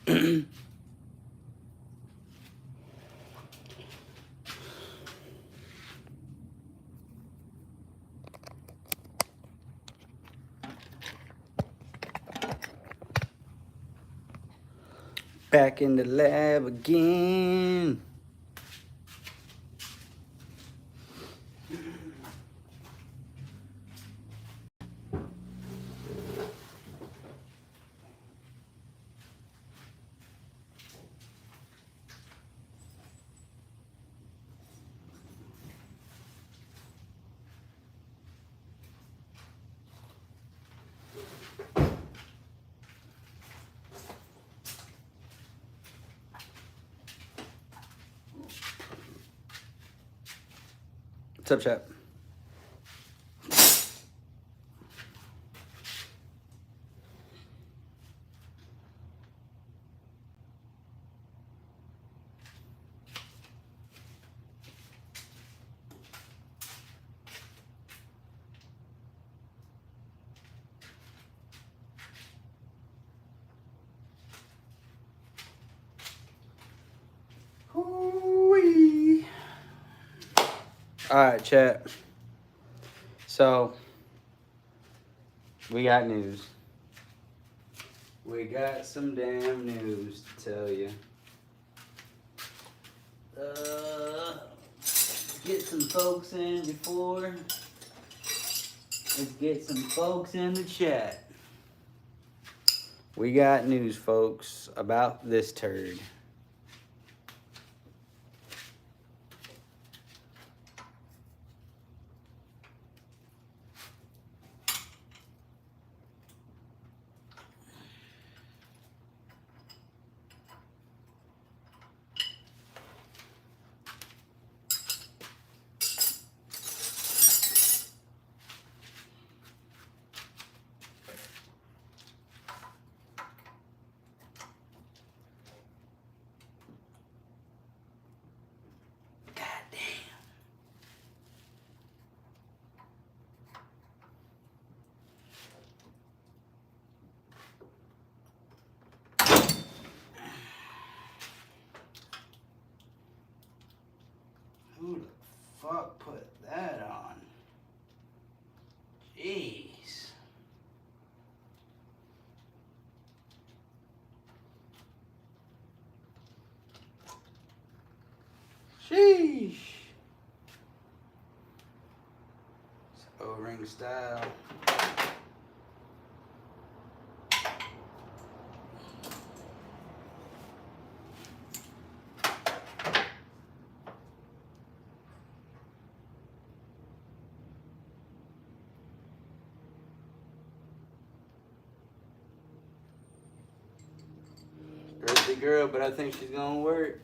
Back in the lab again. What's up, chat? Hoo-wee. All right, chat. So, we got news. We got some damn news to tell you. Get some folks in before. Let's get some folks in the chat. We got news, folks, about this turd. Who the fuck put that on? Jeez. Sheesh. It's O-ring style. Birthday girl, but I think she's gonna work.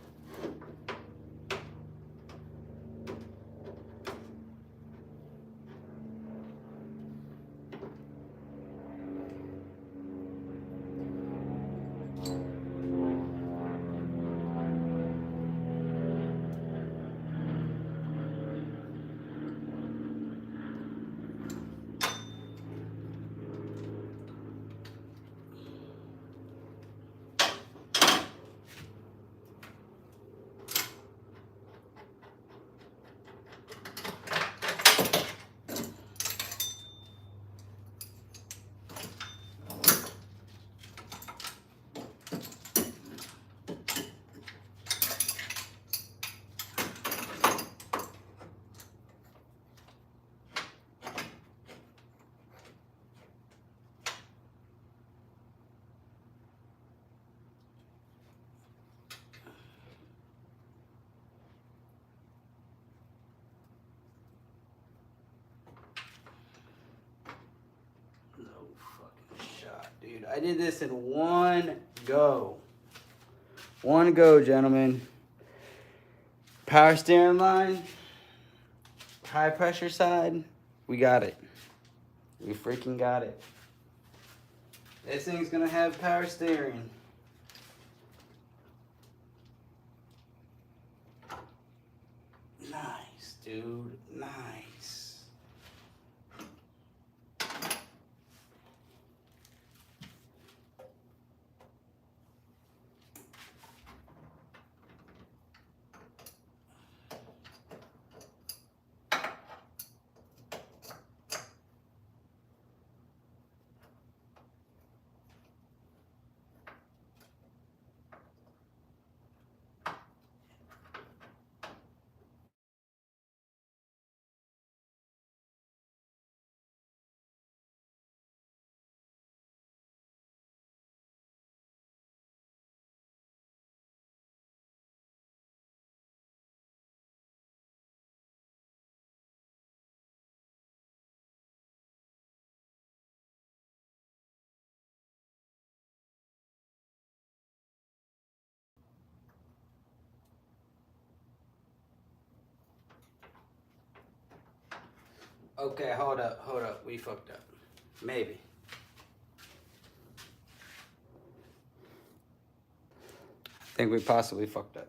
Dude, I did this in one go. One go, gentlemen. Power steering line, high pressure side, we got it. We freaking got it. This thing's gonna have power steering. Nice, dude, nice. Okay, hold up. We fucked up. Maybe. I think we possibly fucked up.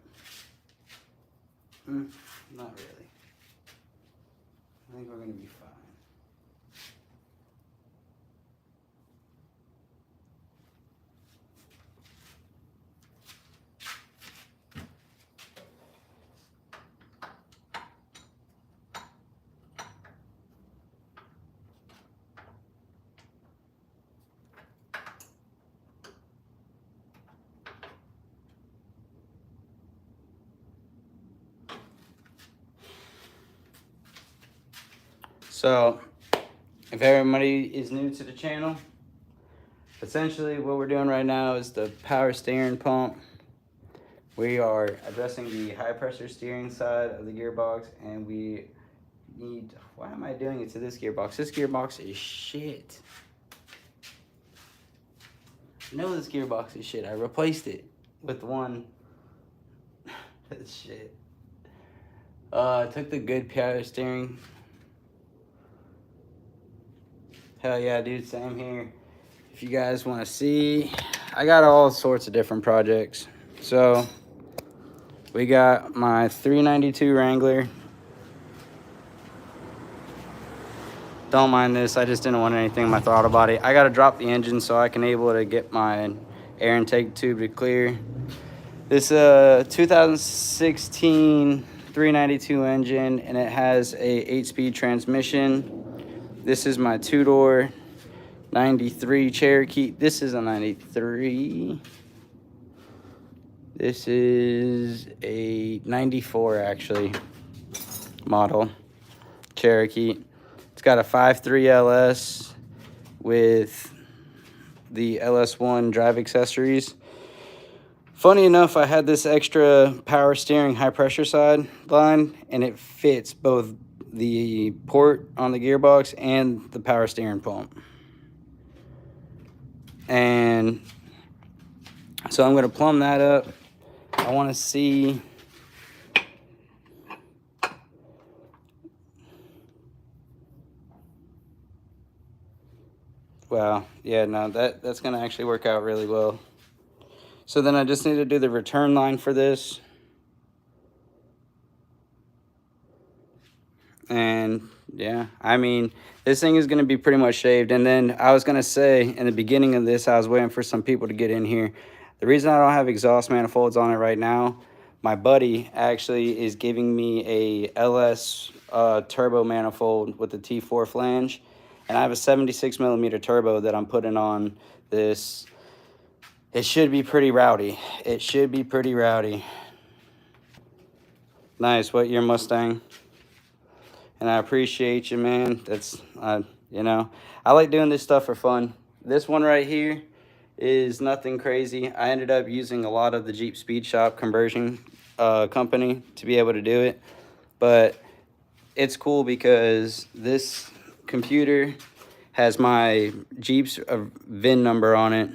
Not really. I think we're gonna be fine. So, if everybody is new to the channel, essentially what we're doing right now is the power steering pump. We are addressing the high pressure steering side of the gearbox, and we need, why am I doing it to this gearbox? This gearbox is shit. I know this gearbox is shit. I replaced it with one. Shit. I took the good power steering. Hell yeah, dude, same here. If you guys want to see, I got all sorts of different projects. So, we got my 392 Wrangler. Don't mind this, I just didn't want anything in my throttle body. I got to drop the engine so I can able to get my air intake tube to clear. This 2016 392 engine, and it has a 8-speed transmission. This is my two-door 93 Cherokee. This is a 93. This is a 94 actually model Cherokee. It's got a 5.3 LS with the LS1 drive accessories. Funny enough, I had this extra power steering high pressure side line, and it fits both the port on the gearbox and the power steering pump. And so I'm going to plumb that up. I want to see wow, yeah, no, that's going to actually work out really well. So then I just need to do the return line for this. And yeah, I mean, this thing is going to be pretty much shaved. And then I was going to say in the beginning of this, I was waiting for some people to get in here. The reason I don't have exhaust manifolds on it right now, my buddy actually is giving me a LS turbo manifold with the T4 flange. And I have a 76 millimeter turbo that I'm putting on this. It should be pretty rowdy. It should be pretty rowdy. Nice, what year Mustang? And I appreciate you, man. That's, you know, I like doing this stuff for fun. This one right here is nothing crazy. I ended up using a lot of the Jeep Speed Shop conversion company to be able to do it. But it's cool because this computer has my Jeep's VIN number on it.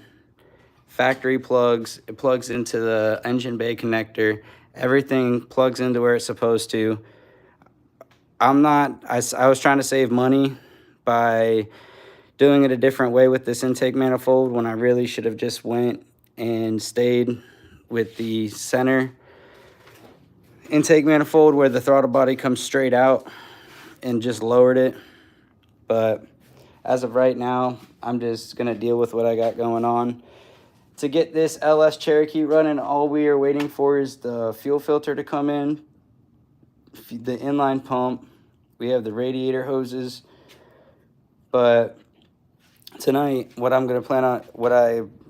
Factory plugs. It plugs into the engine bay connector. Everything plugs into where it's supposed to. I was trying to save money by doing it a different way with this intake manifold when I really should have just went and stayed with the center intake manifold where the throttle body comes straight out and just lowered it. But as of right now, I'm just going to deal with what I got going on. To get this LS Cherokee running, all we are waiting for is the fuel filter to come in, the inline pump. We have the radiator hoses. But tonight, what I'm going to plan on,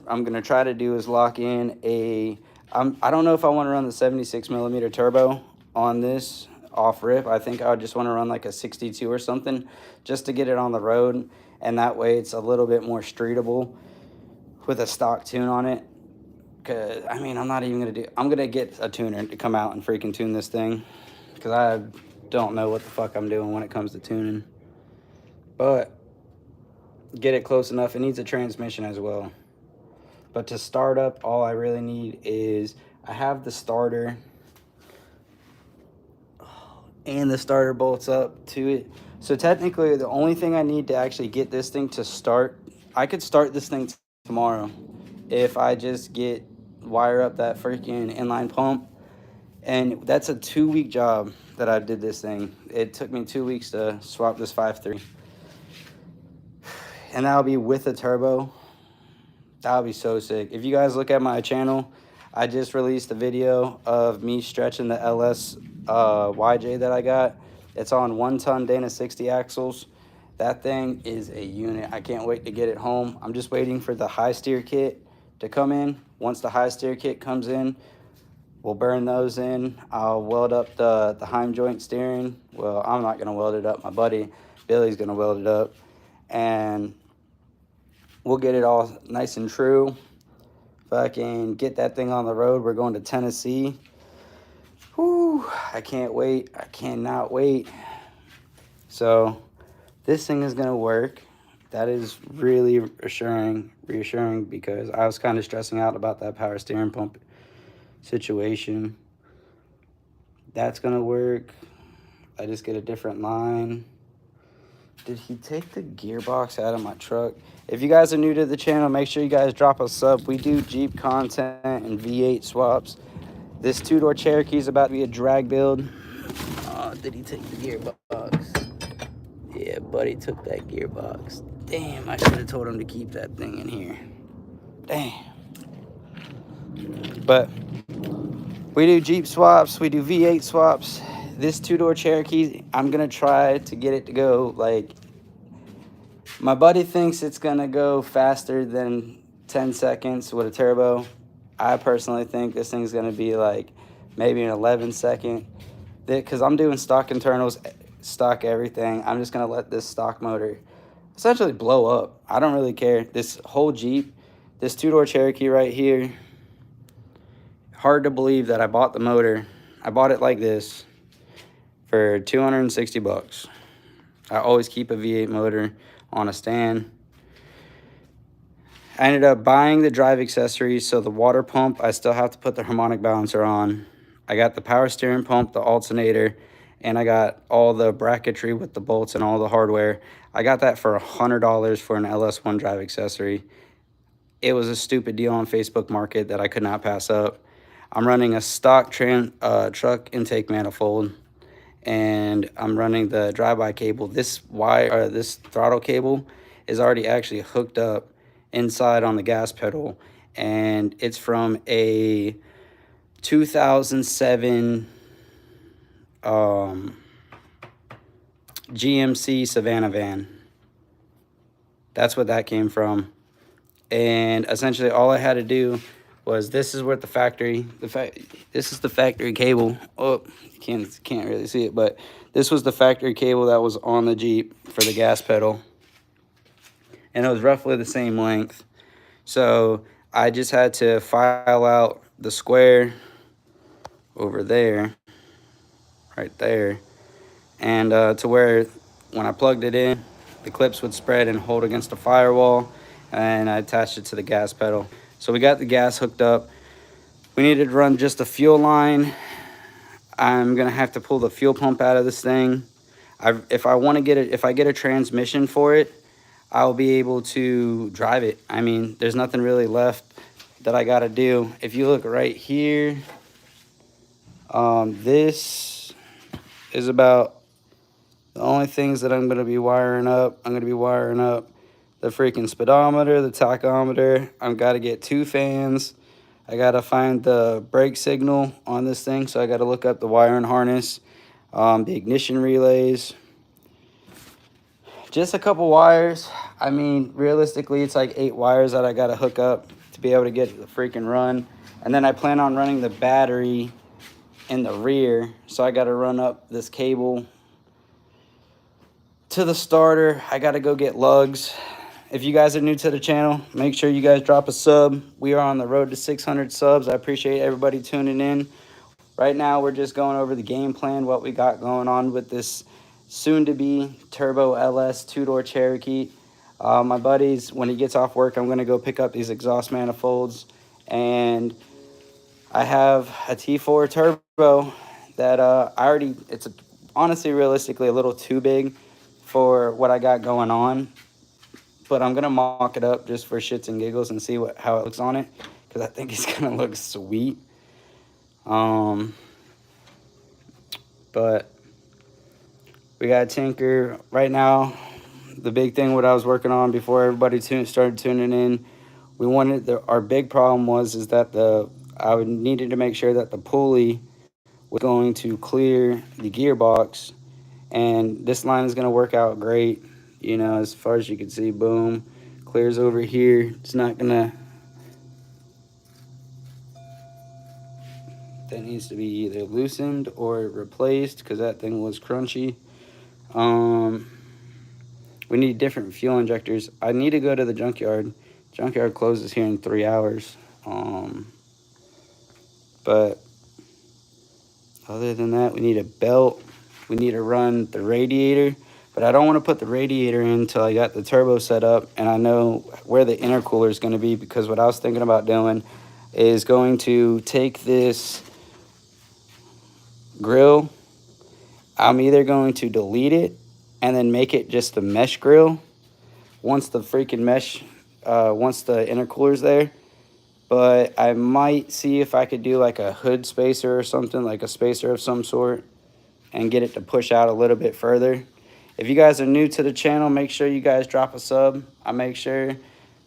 I'm going to try to do is lock in a, I don't know if I want to run the 76 millimeter turbo on this off rip. I think I would just want to run like a 62 or something just to get it on the road. And that way it's a little bit more streetable with a stock tune on it. Cause I mean, I'm going to get a tuner to come out and freaking tune this thing. Cause I don't know what the fuck I'm doing when it comes to tuning. But get it close enough. It needs a transmission as well. But to start up, all I really need is, I have the starter. Oh, and the starter bolts up to it. So technically, the only thing I need to actually get this thing to start, I could start this thing tomorrow if I just wire up that freaking inline pump. And that's a 2-week job that I did this thing. It took me 2 weeks to swap this 5.3. And that'll be with a turbo. That'll be so sick. If you guys look at my channel, I just released a video of me stretching the LS YJ that I got. It's on 1-ton Dana 60 axles. That thing is a unit. I can't wait to get it home. I'm just waiting for the high steer kit to come in. Once the high steer kit comes in, we'll burn those in. I'll weld up the Heim joint steering. Well, I'm not going to weld it up. My buddy Billy's going to weld it up. And we'll get it all nice and true. Fucking get that thing on the road. We're going to Tennessee. Whew, I can't wait. I cannot wait. So this thing is going to work. That is really reassuring because I was kind of stressing out about that power steering pump situation. That's going to work. I just get a different line. Did he take the gearbox out of my truck? If you guys are new to the channel, make sure you guys drop a sub. We do Jeep content and V8 swaps. This two-door Cherokee is about to be a drag build. Did he take the gearbox? Yeah, buddy took that gearbox. Damn, I should have told him to keep that thing in here. Damn. But we do Jeep swaps. We do V8 swaps. This two-door Cherokee, I'm going to try to get it to go, like, my buddy thinks it's going to go faster than 10 seconds with a turbo. I personally think this thing's going to be, like, maybe an 11-second. Because I'm doing stock internals, stock everything. I'm just going to let this stock motor essentially blow up. I don't really care. This whole Jeep, this two-door Cherokee right here, hard to believe that I bought the motor. I bought it like this for 260 bucks. I always keep a V8 motor on a stand. I ended up buying the drive accessories, so the water pump, I still have to put the harmonic balancer on. I got the power steering pump, the alternator, and I got all the bracketry with the bolts and all the hardware. I got that for $100 for an LS1 drive accessory. It was a stupid deal on Facebook Market that I could not pass up. I'm running a stock truck intake manifold, and I'm running the drive-by cable. This throttle cable is already actually hooked up inside on the gas pedal, and it's from a 2007 GMC Savannah van. That's what that came from. And essentially all I had to do was, this is what this is the factory cable. Oh, you can't really see it, but this was the factory cable that was on the Jeep for the gas pedal. And it was roughly the same length. So I just had to file out the square over there, right there, and to where when I plugged it in, the clips would spread and hold against the firewall, and I attached it to the gas pedal. So we got the gas hooked up. We needed to run just a fuel line. I'm gonna have to pull the fuel pump out of this thing. If I get a transmission for it, I'll be able to drive it. I mean, there's nothing really left that I gotta do. If you look right here, this is about the only things that I'm gonna be wiring up. I'm gonna be wiring up the freaking speedometer, the tachometer. I've got to get 2 fans. I got to find the brake signal on this thing, so I got to look up the wire and harness, the ignition relays. Just a couple wires. I mean, realistically, it's like 8 wires that I got to hook up to be able to get the freaking run. And then I plan on running the battery in the rear, so I got to run up this cable to the starter. I got to go get lugs. If you guys are new to the channel, make sure you guys drop a sub. We are on the road to 600 subs. I appreciate everybody tuning in. Right now, we're just going over the game plan, what we got going on with this soon-to-be Turbo LS 2-door Cherokee. My buddies, when he gets off work, I'm going to go pick up these exhaust manifolds. And I have a T4 Turbo that it's a honestly, realistically, a little too big for what I got going on. But I'm going to mock it up just for shits and giggles and see how it looks on it. Because I think it's going to look sweet. But we got tinker right now. The big thing what I was working on before everybody started tuning in, we wanted our big problem is that I needed to make sure that the pulley was going to clear the gearbox, and this line is going to work out great. You know, as far as you can see, boom, clears over here. It's not gonna, that needs to be either loosened or replaced because that thing was crunchy. We need different fuel injectors. I need to go to the junkyard. Junkyard closes here in 3 hours. But other than that, we need a belt. We need to run the radiator. But I don't want to put the radiator in until I got the turbo set up and I know where the intercooler is going to be, because what I was thinking about doing is going to take this grill. I'm either going to delete it and then make it just a mesh grill once the freaking mesh, once the intercooler's there. But I might see if I could do like a hood spacer or something, like a spacer of some sort, and get it to push out a little bit further. If you guys are new to the channel, make sure you guys drop a sub. I make sure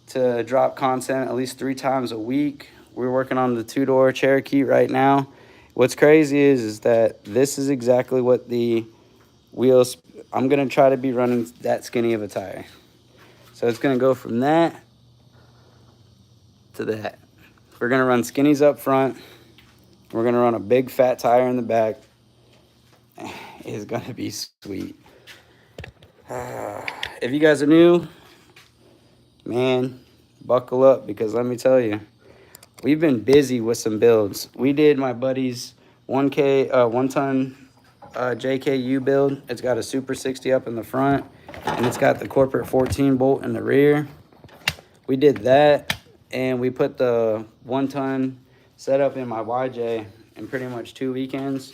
to drop content at least 3 times a week. We're working on the 2-door Cherokee right now. What's crazy is that this is exactly what the wheels, I'm going to try to be running that skinny of a tire. So it's going to go from that to that. We're going to run skinnies up front. We're going to run a big fat tire in the back. It's going to be sweet. If you guys are new, man, buckle up, because let me tell you, we've been busy with some builds. We did my buddy's 1 ton JKU build. It's got a Super 60 up in the front, and it's got the corporate 14 bolt in the rear. We did that, and we put the 1 ton setup in my YJ in pretty much 2 weekends.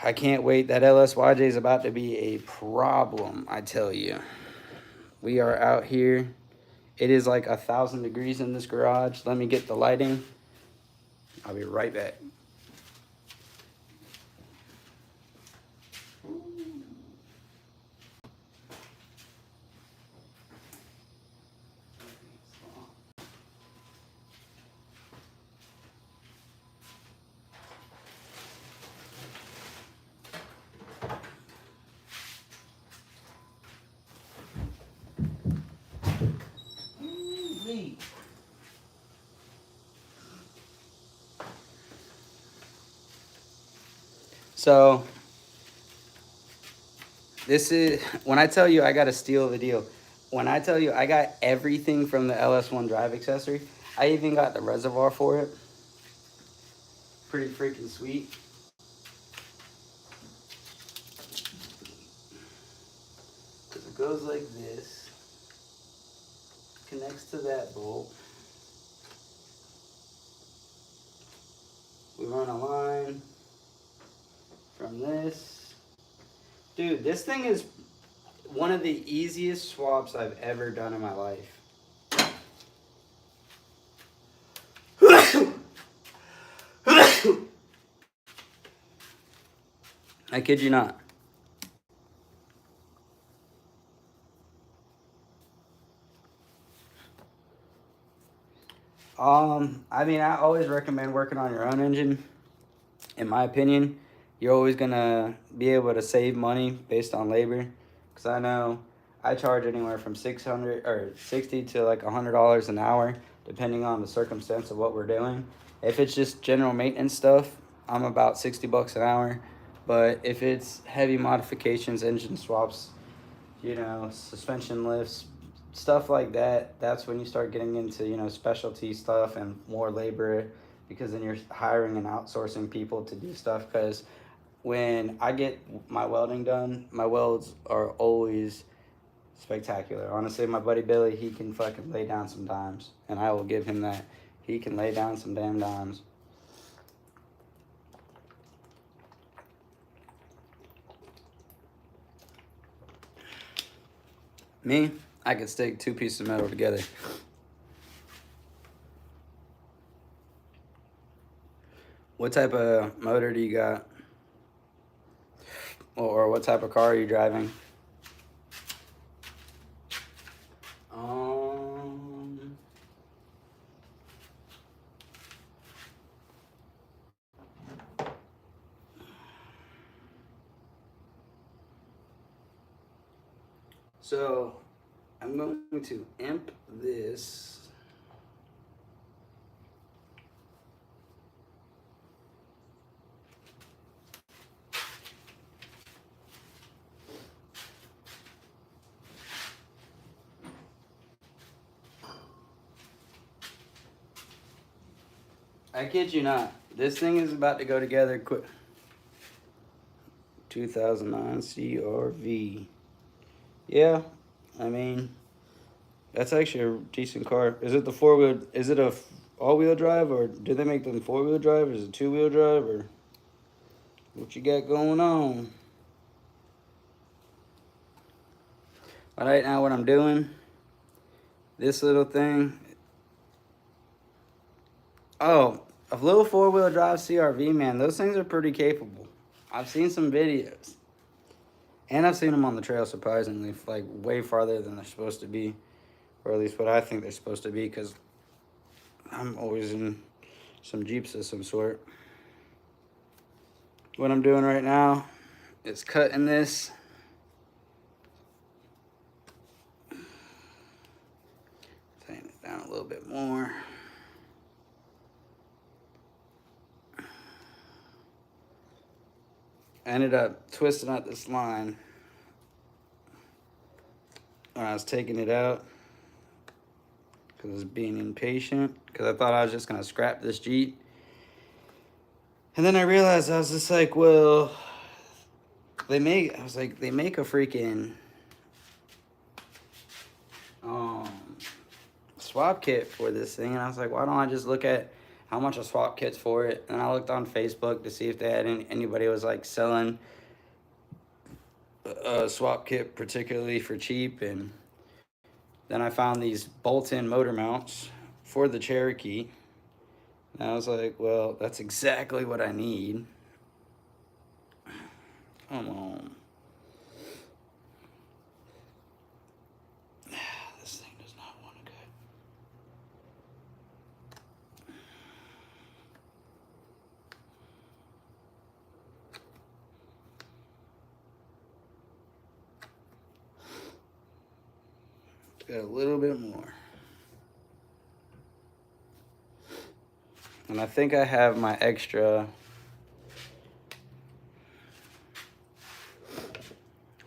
I can't wait. That LSYJ is about to be a problem, I tell you. We are out here. It is like 1,000 degrees in this garage. Let me get the lighting. I'll be right back. So, this is, when I tell you I got a steal of a deal, when I tell you I got everything from the LS1 drive accessory, I even got the reservoir for it. Pretty freaking sweet. Because it goes like this, connects to that bolt. We run a line from this. Dude, this thing is one of the easiest swaps I've ever done in my life. I kid you not. I mean, I always recommend working on your own engine. In my opinion, you're always gonna be able to save money based on labor. Cause I know I charge anywhere from $60 to like $100 an hour, depending on the circumstance of what we're doing. If it's just general maintenance stuff, I'm about $60 an hour. But if it's heavy modifications, engine swaps, you know, suspension lifts, stuff like that, that's when you start getting into, you know, specialty stuff and more labor, because then you're hiring and outsourcing people to do stuff. Because when I get my welding done, my welds are always spectacular. Honestly, my buddy Billy, he can fucking lay down some dimes, and I will give him that. He can lay down some damn dimes. Me, I could stick 2 pieces of metal together. What type of motor do you got? Or what type of car are you driving? So I'm going to imp this. I kid you not. This thing is about to go together quick. 2009 CRV. Yeah, I mean, that's actually a decent car. Is it the 4-wheel? Is it a all-wheel drive, or do they make them 4-wheel drive? Or is it 2-wheel drive, or what you got going on? But right now, what I'm doing, this little thing. Oh, a little 4-wheel drive CRV, man. Those things are pretty capable. I've seen some videos. And I've seen them on the trail, surprisingly, like way farther than they're supposed to be. Or at least what I think they're supposed to be, because I'm always in some Jeeps of some sort. What I'm doing right now is cutting this. Tighten it down a little bit more. I ended up twisting out this line when I was taking it out because I was being impatient, because I thought I was just going to scrap this Jeep. And then I realized, I was just like, well, they make a freaking swap kit for this thing. And I was like, why don't I just look at how much a swap kit's for it? And I looked on Facebook to see if they had anybody was like selling a swap kit particularly for cheap. And then I found these bolt-in motor mounts for the Cherokee. And I was like, well, that's exactly what I need. Come on. This thing does not want to go. Got a little bit more. And I think I have my extra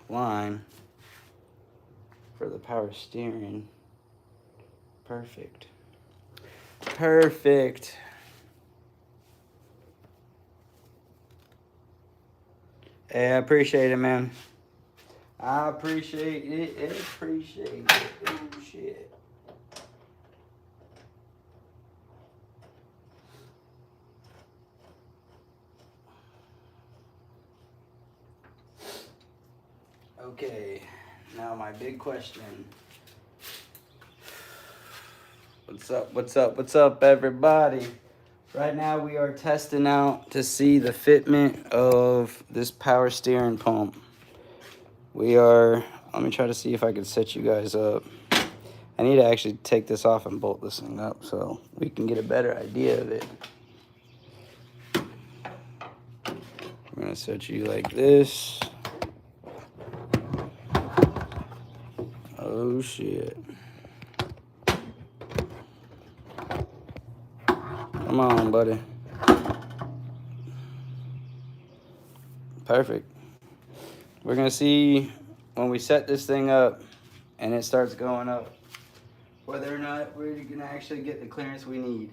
line for the power steering. Perfect. Perfect. Hey, I appreciate it, man. I appreciate it. Appreciate it. Oh, shit. Okay, now my big question. What's up, everybody? Right now we are testing out to see the fitment of this power steering pump. Let me try to see if I can set you guys up. I need to actually take this off and bolt this thing up so we can get a better idea of it. I'm gonna set you like this. Oh shit. Come on, buddy. Perfect. We're gonna see when we set this thing up and it starts going up, whether or not we're gonna actually get the clearance we need.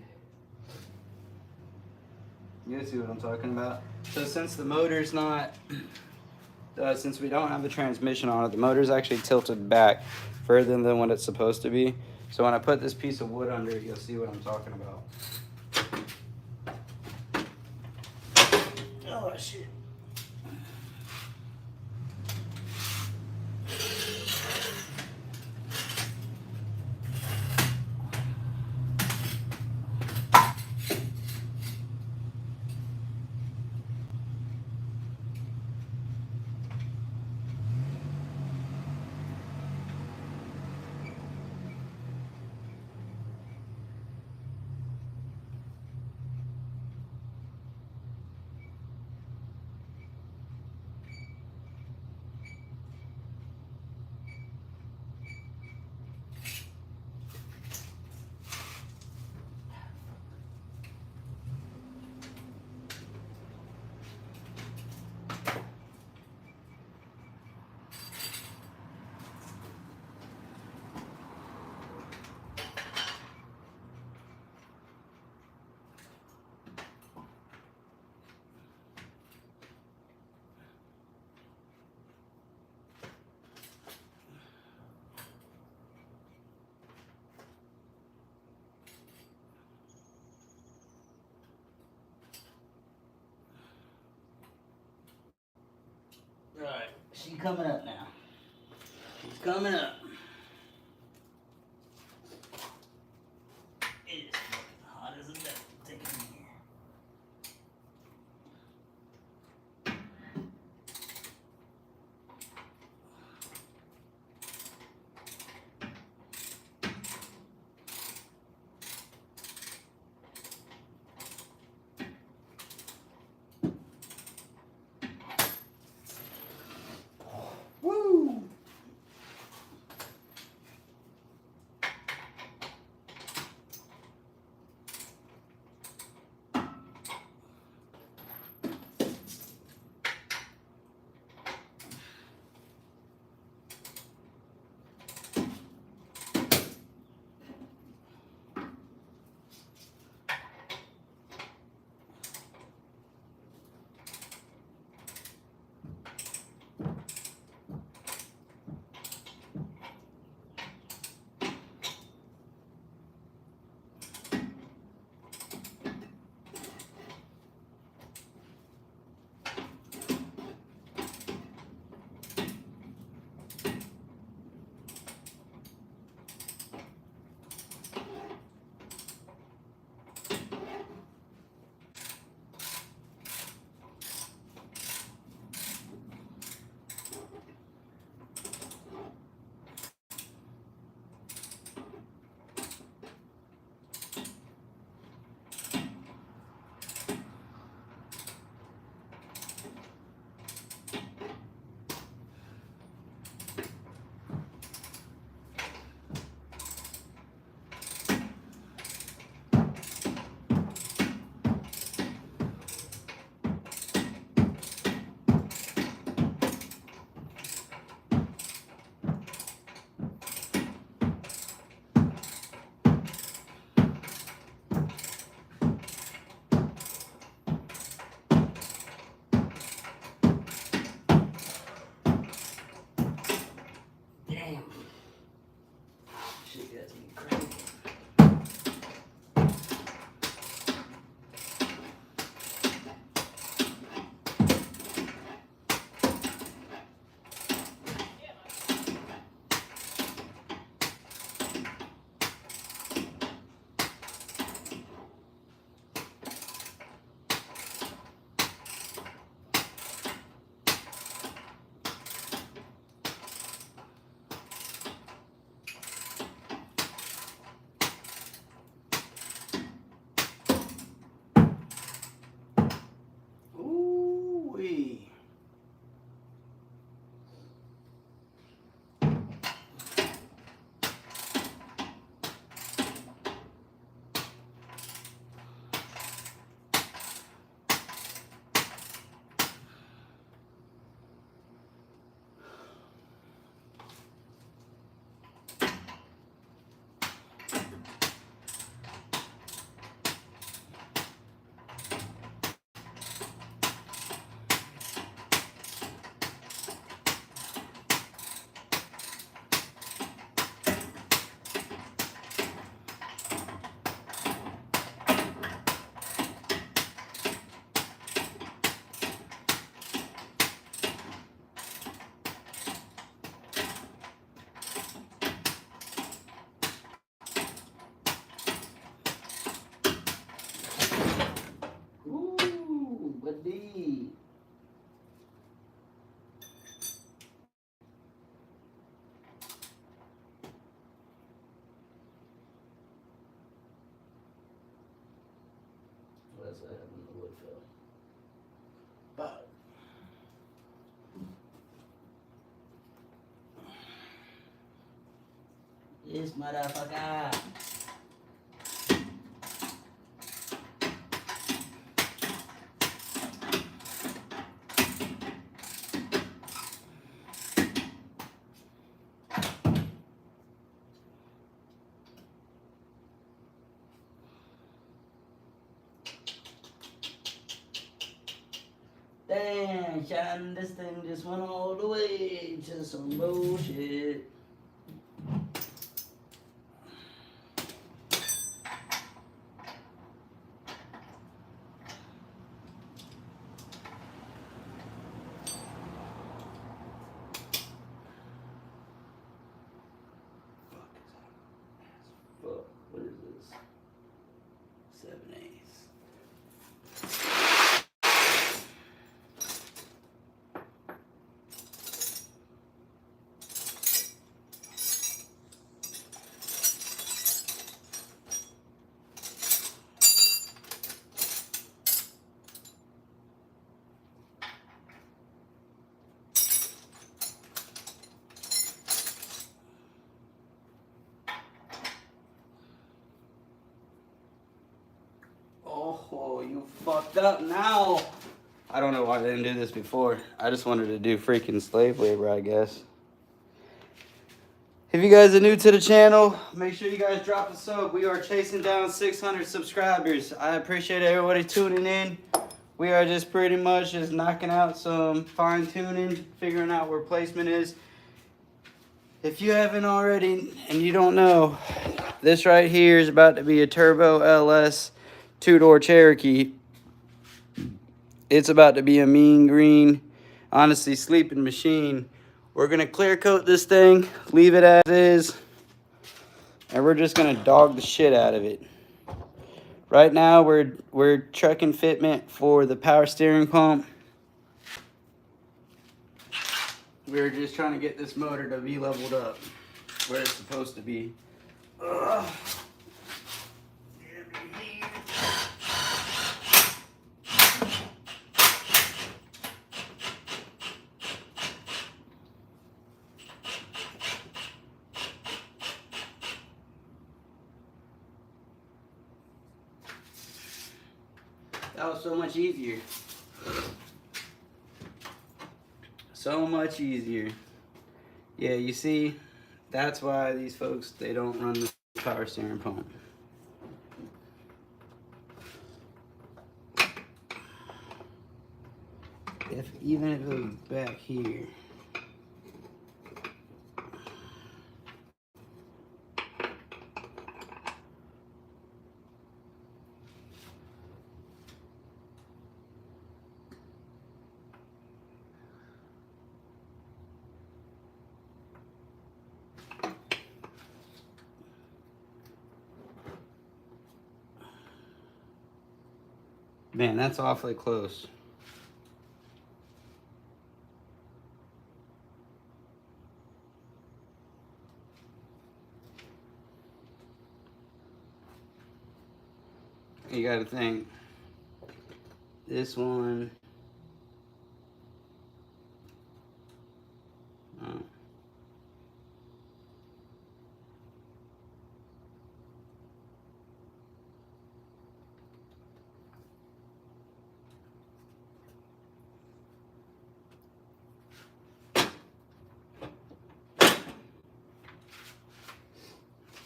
You guys see what I'm talking about? So since the motor's not, since we don't have the transmission on it, the motor's actually tilted back further than what it's supposed to be. So when I put this piece of wood under it, you'll see what I'm talking about. Oh shit. She's coming up now. She's coming up. It is fucking hot as a devil. Take it in here. Woo! Damn. Shit gets me crazy. Ooh-wee. Ooh, buddy. What else I have in the wood fill? But this motherfucker. Damn, Sean, this thing just went all the way to some bullshit. Oh, you fucked up now. I don't know why I didn't do this before. I just wanted to do freaking slave labor, I guess. If you guys are new to the channel, make sure you guys drop a sub. We are chasing down 600 subscribers. I appreciate everybody tuning in. We are just pretty much just knocking out some fine tuning, figuring out where placement is. If you haven't already and you don't know, this right here is about to be a Turbo LS two-door Cherokee. It's about to be a mean green, honestly sleeping machine. We're gonna clear coat this thing, leave it as is, and we're just gonna dog the shit out of it. Right now we're trucking fitment for the power steering pump. We're just trying to get this motor to be leveled up where it's supposed to be. Ugh. That was so much easier. So much easier. Yeah, you see, that's why these folks, they don't run the power steering pump. Even if it was back here. Man, that's awfully close. You gotta think, this one, oh.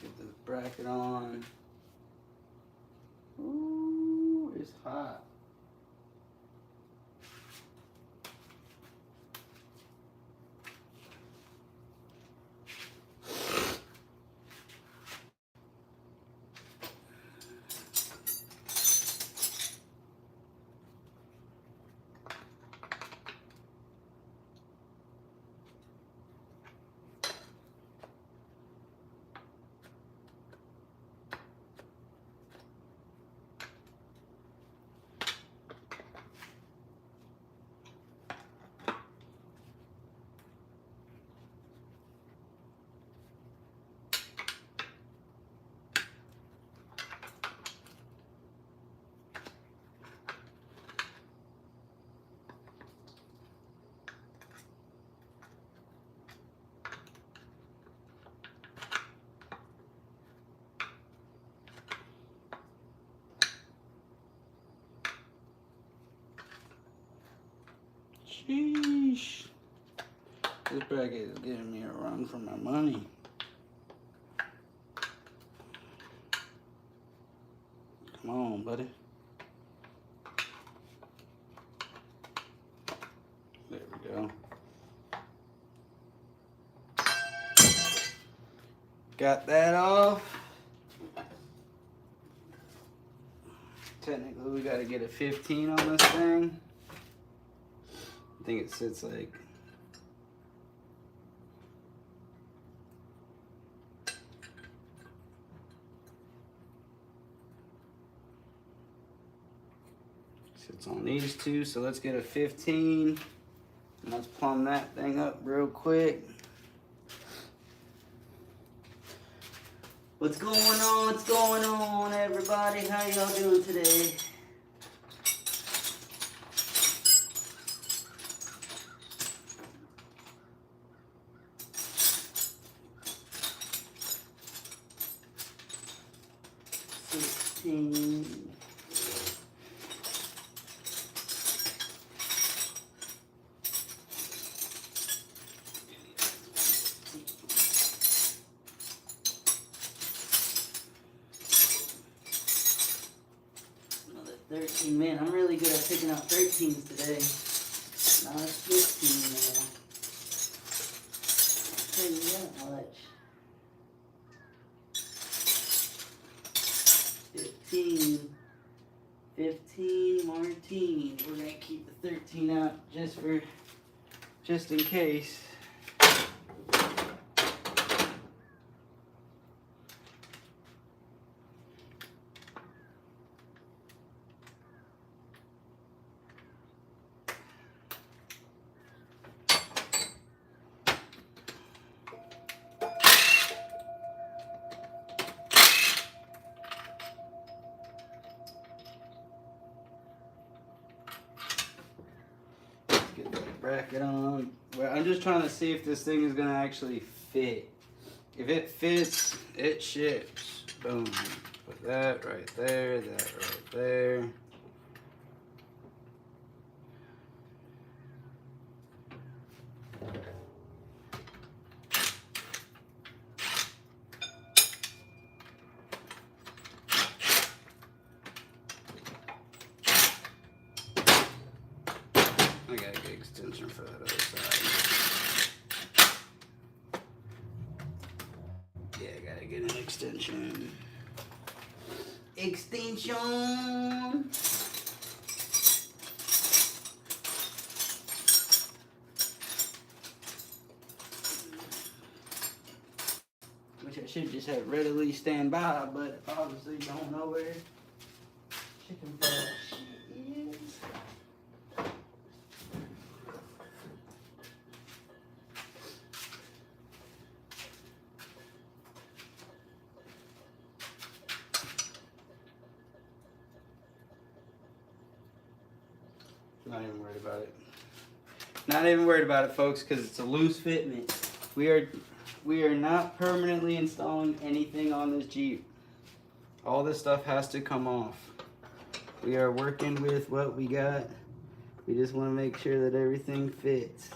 Get this bracket on. Ooh, it's hot. Sheesh. This bracket is giving me a run for my money. Come on, buddy. There we go. Got that off. Technically, we gotta get a 15 on this thing. I think it sits like sits on these two, so let's get a 15 and let's plumb that thing up real quick. What's going on? What's going on, everybody? How y'all doing today? Man, I'm really good at picking up 13s today. Not a 15 now. I'll tell you that much. 15 martini. We're gonna keep the 13 out just in case. Get the bracket on. Well, I'm just trying to see if this thing is gonna actually fit. If it fits, it ships. Boom. Put that right there, that right there. I got a good extension for that other side. Yeah, I gotta get an extension. Extension! Which I should just have readily stand by, but obviously don't know where chicken fat shit is. Not even worried about it. Not even worried about it, folks, because it's a loose fitment. We are not permanently installing anything on this Jeep. All this stuff has to come off. We are working with what we got. We just want to make sure that everything fits.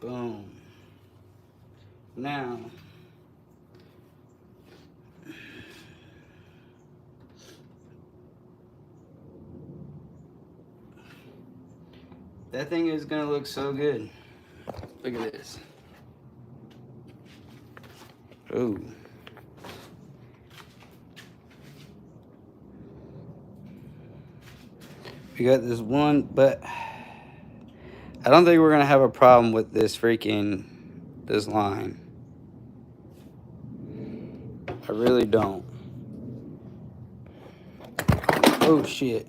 Boom. Now, that thing is gonna look so good. Look at this. Ooh. We got this one, but I don't think we're gonna have a problem with this line. I really don't. Oh shit.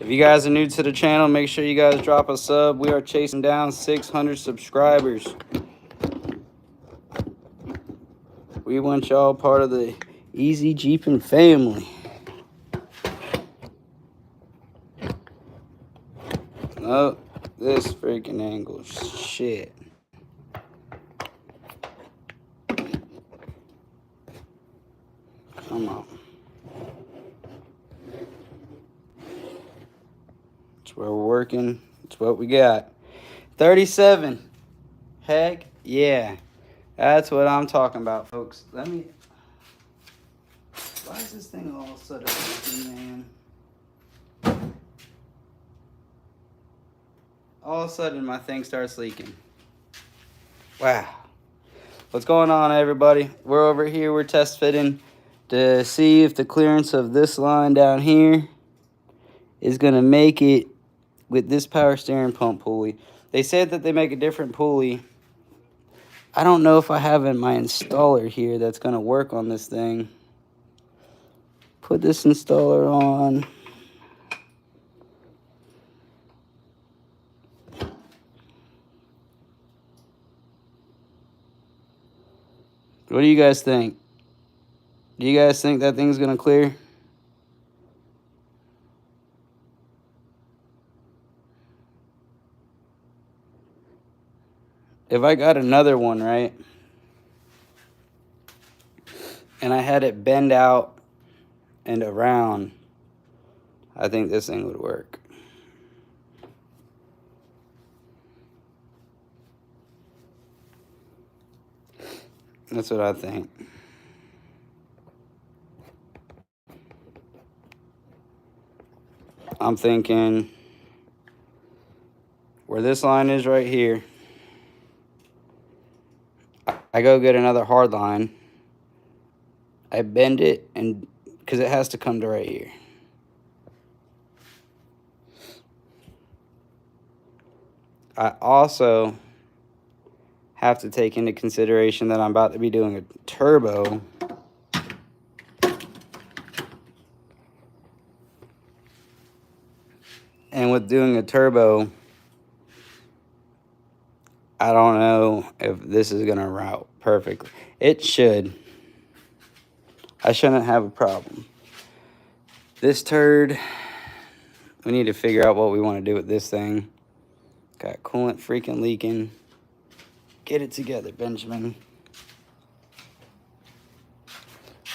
If you guys are new to the channel, make sure you guys drop a sub. We are chasing down 600 subscribers. We want y'all part of the Easy Jeepin' family. Oh, this freaking angle. Shit. Come on. That's where we're working. That's what we got. 37. Heck yeah. That's what I'm talking about, folks. Let me... Why is this thing all of a sudden leaking, man? All of a sudden, my thing starts leaking. Wow. What's going on, everybody? We're over here. We're test fitting to see if the clearance of this line down here is going to make it with this power steering pump pulley. They said that they make a different pulley. I don't know if I have my installer here that's going to work on this thing. Put this installer on. What do you guys think? Do you guys think that thing's going to clear? If I got another one, right, and I had it bend out and around, I think this thing would work. That's what I think. I'm thinking where this line is right here, I go get another hard line. I bend it, and because it has to come to right here. I also have to take into consideration that I'm about to be doing a turbo. And with doing a turbo, I don't know if this is going to route perfectly. It should. I shouldn't have a problem. This turd, we need to figure out what we want to do with this thing. Got coolant freaking leaking. Get it together, Benjamin.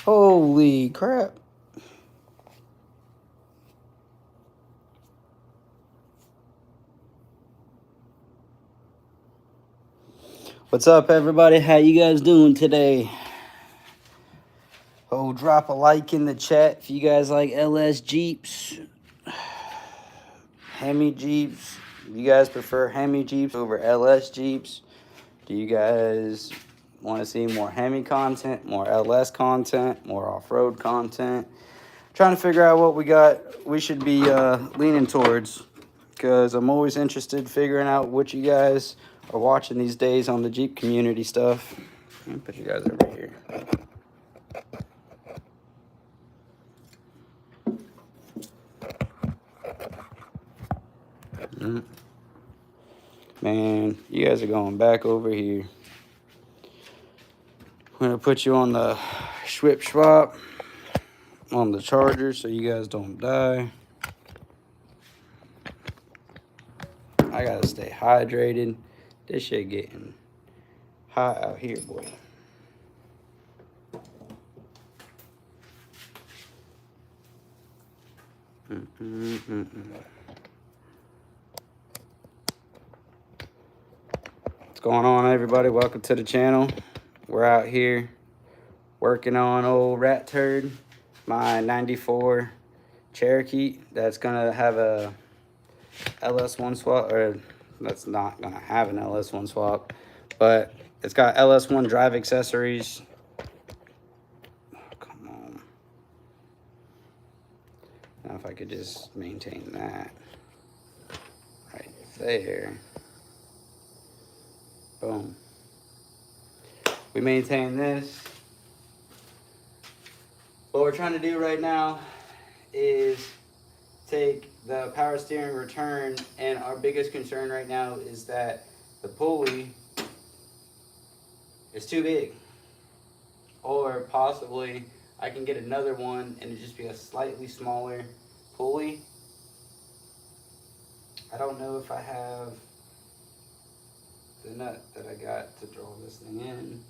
Holy crap. What's up, everybody? How you guys doing today? Oh, drop a like in the chat if you guys like LS Jeeps. HEMI Jeeps. You guys prefer HEMI Jeeps over LS Jeeps? Do you guys want to see more HEMI content, more LS content, more off-road content? Trying to figure out what we should be leaning towards, because I'm always interested in figuring out what you guys are watching these days on the Jeep community stuff. Let me put you guys over here. Man, you guys are going back over here. I'm gonna put you on the Schwip Schwap on the charger so you guys don't die. I gotta stay hydrated. This shit getting hot out here, boy. What's going on, everybody? Welcome to the channel. We're out here working on old Rat Turd, my 94 Cherokee that's gonna have a LS1 swap, or that's not gonna have an LS1 swap, but it's got LS1 drive accessories. Oh, come on. Now if I could just maintain that right there. Boom. We maintain this. What we're trying to do right now is take the power steering return, and our biggest concern right now is that the pulley is too big. Or possibly I can get another one and it just be a slightly smaller pulley. I don't know if I have the nut that I got to draw this thing in.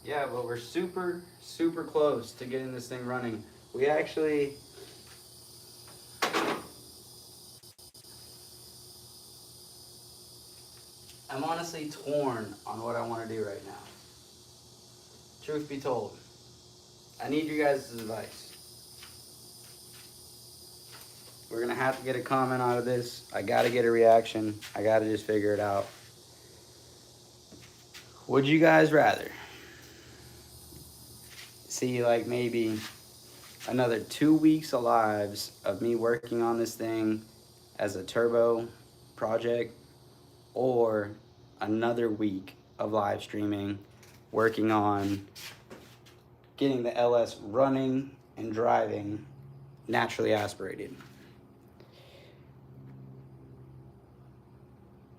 Yeah, but we're super, super close to getting this thing running. We actually, I'm honestly torn on what I want to do right now. Truth be told, I need you guys' advice. We're gonna have to get a comment out of this. I gotta get a reaction. I gotta just figure it out. Would you guys rather see like maybe another 2 weeks of lives of me working on this thing as a turbo project, or another week of live streaming working on getting the LS running and driving naturally aspirated?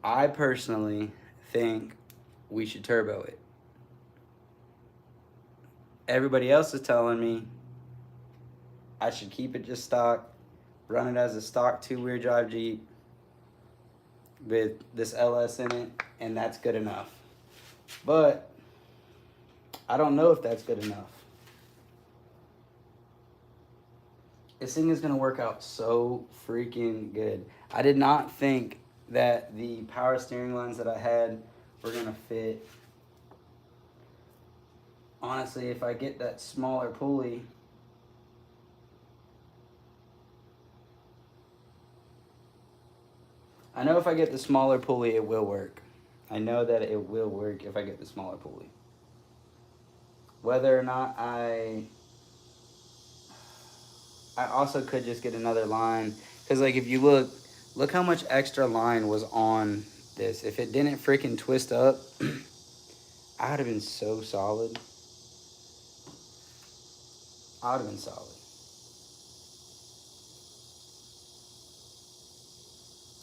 I personally think we should turbo it. Everybody else is telling me I should keep it just stock, run it as a stock 2-wheel drive Jeep with this LS in it, and that's good enough. But I don't know if that's good enough. This thing is going to work out so freaking good. I did not think that the power steering lines that I had were going to fit. Honestly, if I get that smaller pulley, I know if I get the smaller pulley, it will work. I know that it will work if I get the smaller pulley. Whether or not I also could just get another line. Because, like, if you look how much extra line was on this. If it didn't freaking twist up, I would have been so solid. I would have been solid.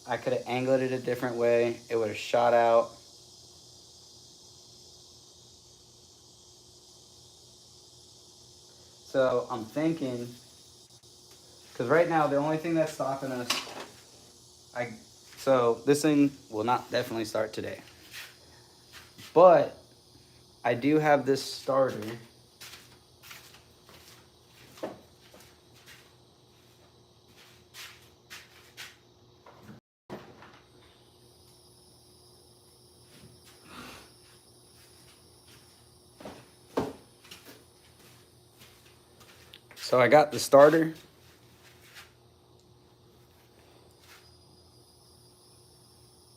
I could have angled it a different way. It would have shot out. So I'm thinking, because right now the only thing that's stopping us, so this thing will not definitely start today. But I do have this starter. So I got the starter.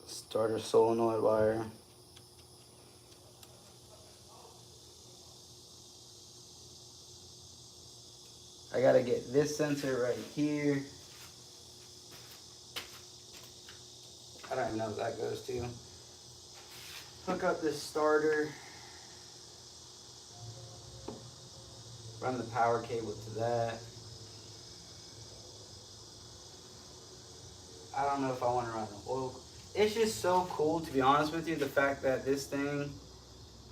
Starter solenoid wire. I gotta get this sensor right here. I don't even know what that goes to. Hook up this starter. Run the power cable to that. I don't know if I want to run the oil. It's just so cool, to be honest with you, the fact that this thing,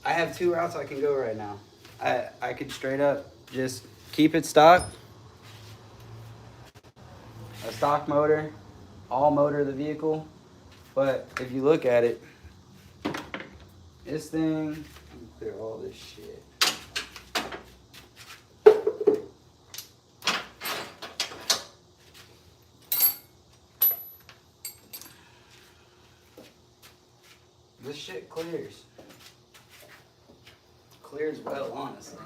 I have 2 routes I can go right now. I could straight up just keep it stock. A stock motor, all motor of the vehicle. But if you look at it, this thing, let me clear all this shit. This shit clears. Clears well, honestly.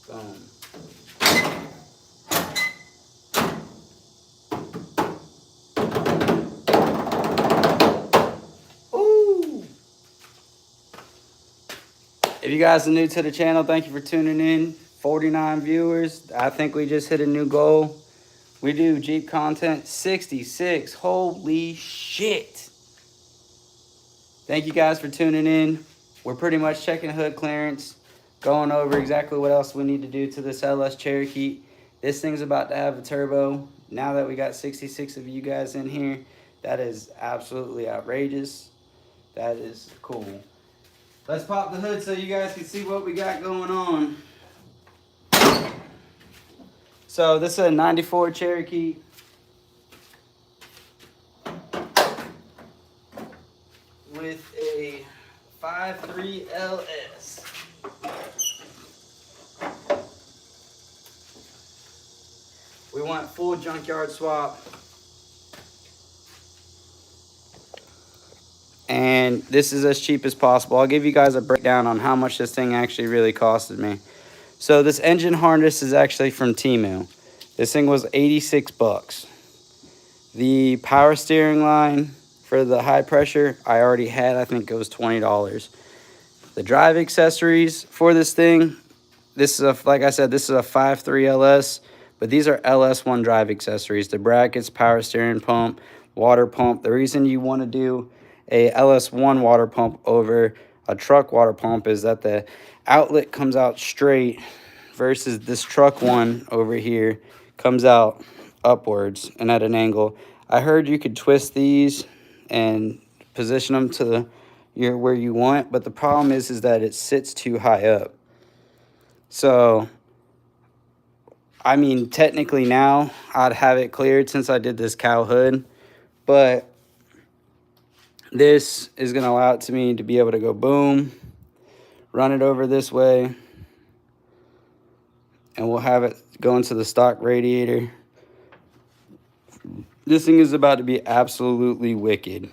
Boom. Ooh. If you guys are new to the channel, thank you for tuning in. 49 viewers. I think we just hit a new goal. We do Jeep content 66. Holy shit. Thank you guys for tuning in. We're pretty much checking hood clearance, going over exactly what else we need to do to this LS Cherokee. This thing's about to have a turbo. Now that we got 66 of you guys in here, that is absolutely outrageous. That is cool. Let's pop the hood so you guys can see what we got going on. So this is a 94 Cherokee. With a 5.3 LS. We want full junkyard swap. And this is as cheap as possible. I'll give you guys a breakdown on how much this thing actually really costed me. So this engine harness is actually from Temu. This thing was 86 bucks. The power steering line for the high pressure I already had, I think it was $20. The drive accessories for this thing, this is like I said, this is a 5.3 LS, but these are LS1 drive accessories. The brackets, power steering pump, water pump. The reason you want to do a LS1 water pump over a truck water pump is that the outlet comes out straight versus this truck one over here comes out upwards and at an angle. I heard you could twist these and position them to where you want, but the problem is that it sits too high up. So I mean, technically now I'd have it cleared since I did this cow hood, but this is going to allow it to me to be able to go boom, run it over this way, and we'll have it go into the stock radiator. This thing is about to be absolutely wicked.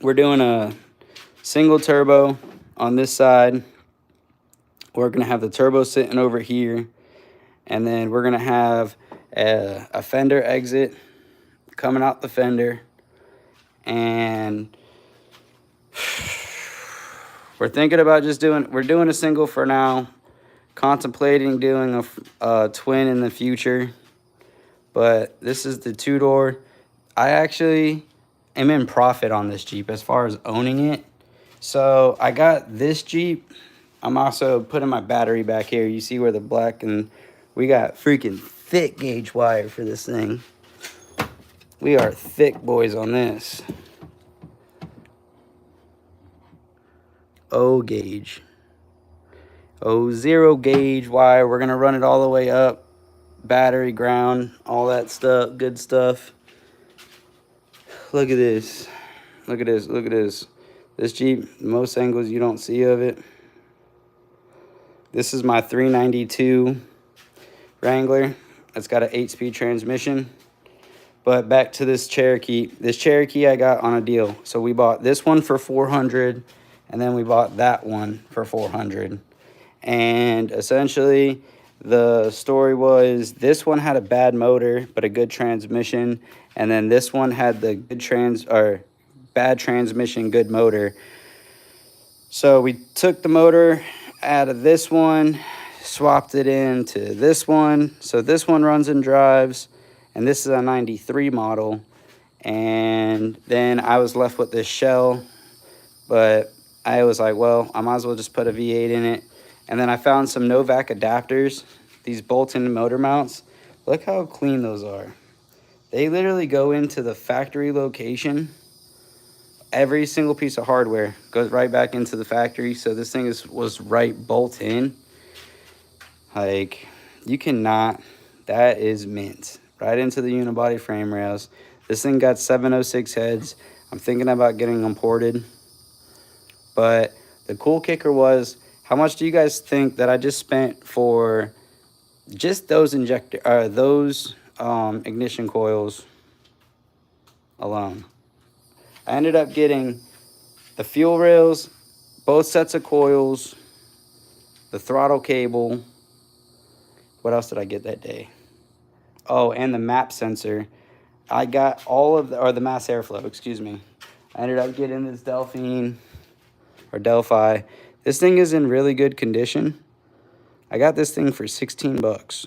We're doing a single turbo on this side. We're going to have the turbo sitting over here, and then we're going to have a fender exit coming out the fender, and we're thinking about just we're doing a single for now, contemplating doing a twin in the future, but this is the two-door. I actually am in profit on this Jeep as far as owning it. So I got this Jeep. I'm also putting my battery back here. You see where the black, and we got freaking thick gauge wire for this thing. We are thick boys on this. O gauge. O0 gauge wire. We're gonna run it all the way up. Battery, ground, all that stuff, good stuff. Look at this. Look at this. Look at this. This Jeep, most angles you don't see of it. This is my 392 Wrangler. It's got an 8-speed transmission. But back to this Cherokee. This Cherokee I got on a deal. So we bought this one for $400, and then we bought that one for $400. And essentially, the story was this one had a bad motor but a good transmission, and then this one had the bad transmission, good motor. So we took the motor out of this one, swapped it into this one. So this one runs and drives, and this is a 93 model. And then I was left with this shell, but I was like, well, I might as well just put a V8 in it. And then I found some Novak adapters, these bolt-in motor mounts. Look how clean those are. They literally go into the factory location. Every single piece of hardware goes right back into the factory. So this thing was right bolt in. Like, you cannot, that is mint. Right into the unibody frame rails. This thing got 706 heads. I'm thinking about getting them ported. But the cool kicker was, how much do you guys think that I just spent for just those ignition coils alone? I ended up getting the fuel rails, both sets of coils, the throttle cable. What else did I get that day? Oh, and the map sensor. I got all of the mass airflow, excuse me. I ended up getting this Delphine or Delphi. This thing is in really good condition. I got this thing for 16 bucks.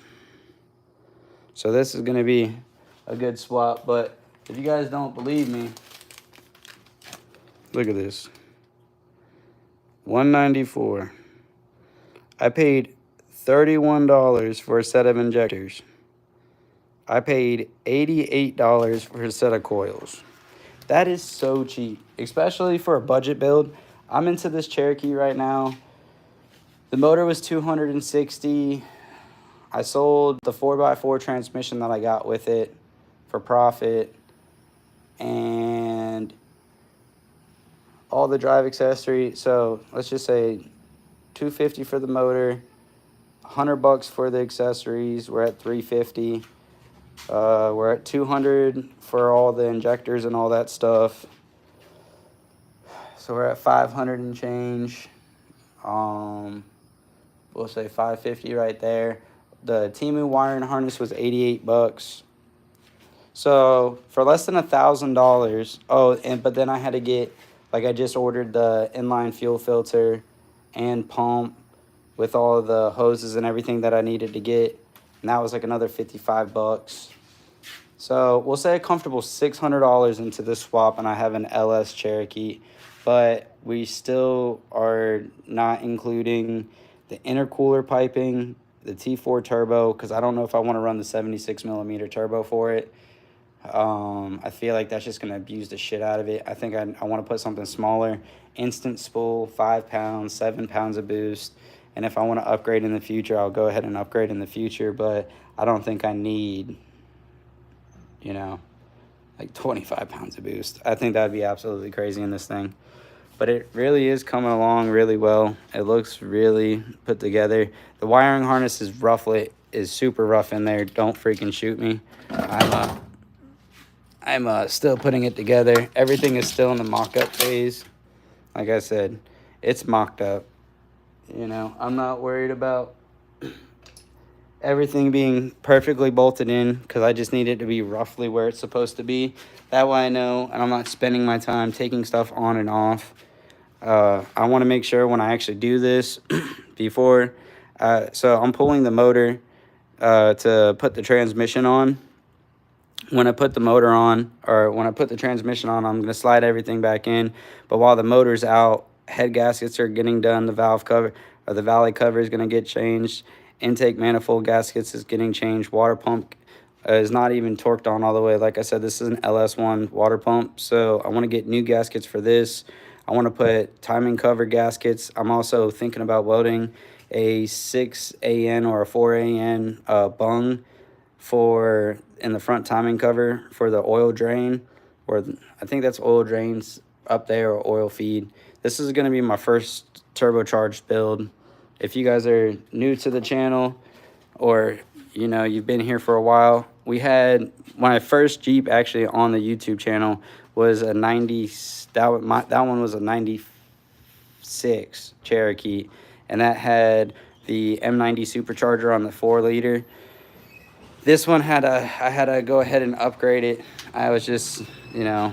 So this is gonna be a good swap, but if you guys don't believe me, look at this. $194. I paid $31 for a set of injectors. I paid $88 for a set of coils. That is so cheap, especially for a budget build. I'm into this Cherokee right now. The motor was $260. I sold the 4x4 transmission that I got with it for profit, and all the drive accessory. So let's just say $250 for the motor, $100 for the accessories. We're at $350. We're at $200 for all the injectors and all that stuff. So we're at $500 and change. We'll say $550 right there. The Temu wiring harness was $88. So for less than $1,000. Oh, but then I had to get, like, I just ordered the inline fuel filter and pump with all of the hoses and everything that I needed to get, and that was like another $55. So we'll say a comfortable $600 into this swap, and I have an LS Cherokee, but we still are not including the intercooler piping, the T4 turbo, because I don't know if I want to run the 76mm turbo for it. I feel like that's just going to abuse the shit out of it. I think I want to put something smaller. Instant spool, 5 pounds, 7 pounds of boost, And if I want to upgrade in the future, I'll go ahead and upgrade in the future. But I don't think I need, you know, like 25 pounds of boost. I think that'd be absolutely crazy in this thing. But it really is coming along really well. It looks really put together. The wiring harness is super rough in there. Don't freaking shoot me. I'm still putting it together. Everything is still in the mock-up phase. Like I said, it's mocked up. You know, I'm not worried about everything being perfectly bolted in, because I just need it to be roughly where it's supposed to be. That way I know, and I'm not spending my time taking stuff on and off. I want to make sure when I actually do this before, so I'm pulling the motor to put the transmission on. When I put the motor on, or when I put the transmission on, I'm going to slide everything back in. But while the motor's out, head gaskets are getting done. The valve cover, or the valley cover, is going to get changed. Intake manifold gaskets is getting changed. Water pump is not even torqued on all the way. Like I said, this is an LS1 water pump, so I want to get new gaskets for this. I want to put timing cover gaskets. I'm also thinking about welding a 6AN or a 4AN bung for in the front timing cover for the oil drain, or I think that's oil drains up there, or oil feed. This is going to be my first turbocharged build. If you guys are new to the channel, or you know, you've been here for a while, we had my first Jeep actually on the YouTube channel was a 90, that one was a 96 Cherokee, and that had the M90 supercharger on the 4-liter. This one I had to go ahead and upgrade it. I was just, you know,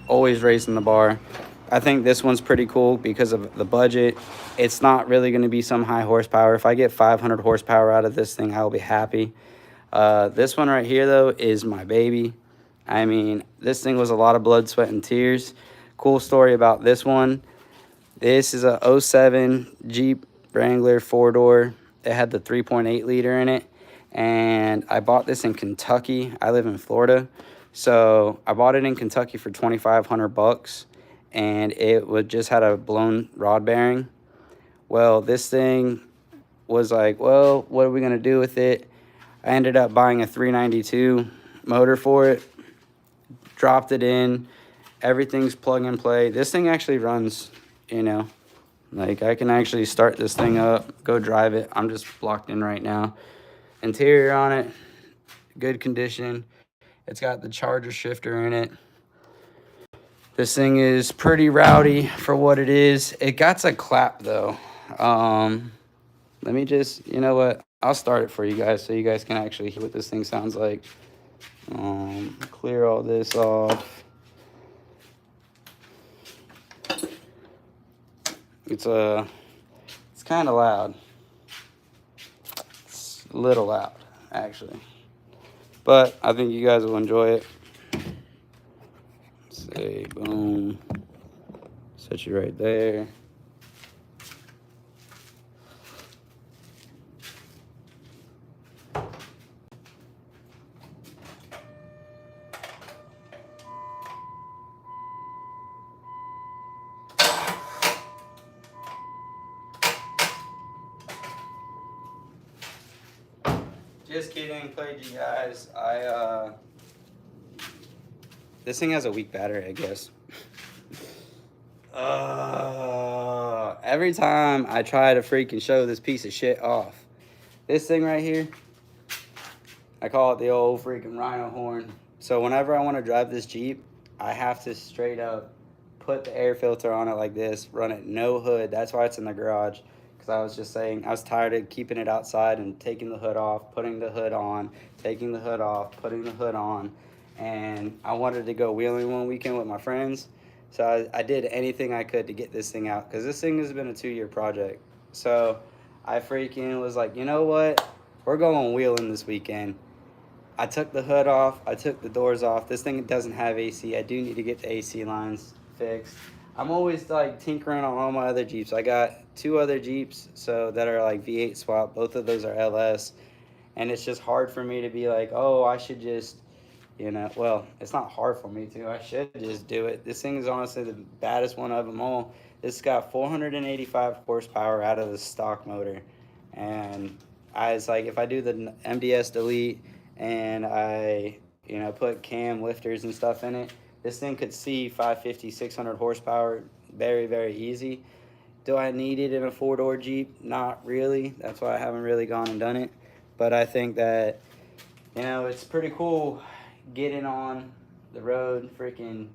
always raising the bar. I think this one's pretty cool because of the budget. It's not really going to be some high horsepower. If I get 500 horsepower out of this thing, I'll be happy. This one right here, though, is my baby. I mean, this thing was a lot of blood, sweat, and tears. Cool story about this one. This is a 07 Jeep Wrangler 4-door. It had the 3.8 liter in it. And I bought this in Kentucky. I live in Florida. So I bought it in Kentucky for $2,500. And it just had a blown rod bearing. Well, this thing was like, well, what are we going to do with it? I ended up buying a 392 motor for it. Dropped it in. Everything's plug and play. This thing actually runs, you know. Like, I can actually start this thing up, go drive it. I'm just blocked in right now. Interior on it, good condition. It's got the charger shifter in it. This thing is pretty rowdy for what it is. It got a clap, though. Let me just, you know what? I'll start it for you guys so you guys can actually hear what this thing sounds like. Clear all this off. It's kind of loud. It's a little loud, actually. But I think you guys will enjoy it. Say, boom. Set you right there. Just kidding, played you guys. This thing has a weak battery, I guess. Every time I try to freaking show this piece of shit off. This thing right here, I call it the old freaking rhino horn. So whenever I want to drive this Jeep, I have to straight up put the air filter on it like this, run it no hood. That's why it's in the garage. Because I was just saying, I was tired of keeping it outside and taking the hood off, putting the hood on, taking the hood off, putting the hood on. And I wanted to go wheeling one weekend with my friends. So I did anything I could to get this thing out, because this thing has been a 2-year project. So I freaking was like, you know what? We're going wheeling this weekend. I took the hood off. I took the doors off. This thing doesn't have AC. I do need to get the AC lines fixed. I'm always like tinkering on all my other Jeeps. I got 2 other Jeeps that are like V8 swap. Both of those are LS. And it's just hard for me to be like, oh, I should just, You know, well, it's not hard for me to. I should just do it. This thing is honestly the baddest one of them all. This got 485 horsepower out of the stock motor. And I was like, if I do the MDS delete and I, put cam lifters and stuff in it, this thing could see 550, 600 horsepower very, very easy. Do I need it in a four-door Jeep? Not really. That's why I haven't really gone and done it. But I think that, it's pretty cool getting on the road, freaking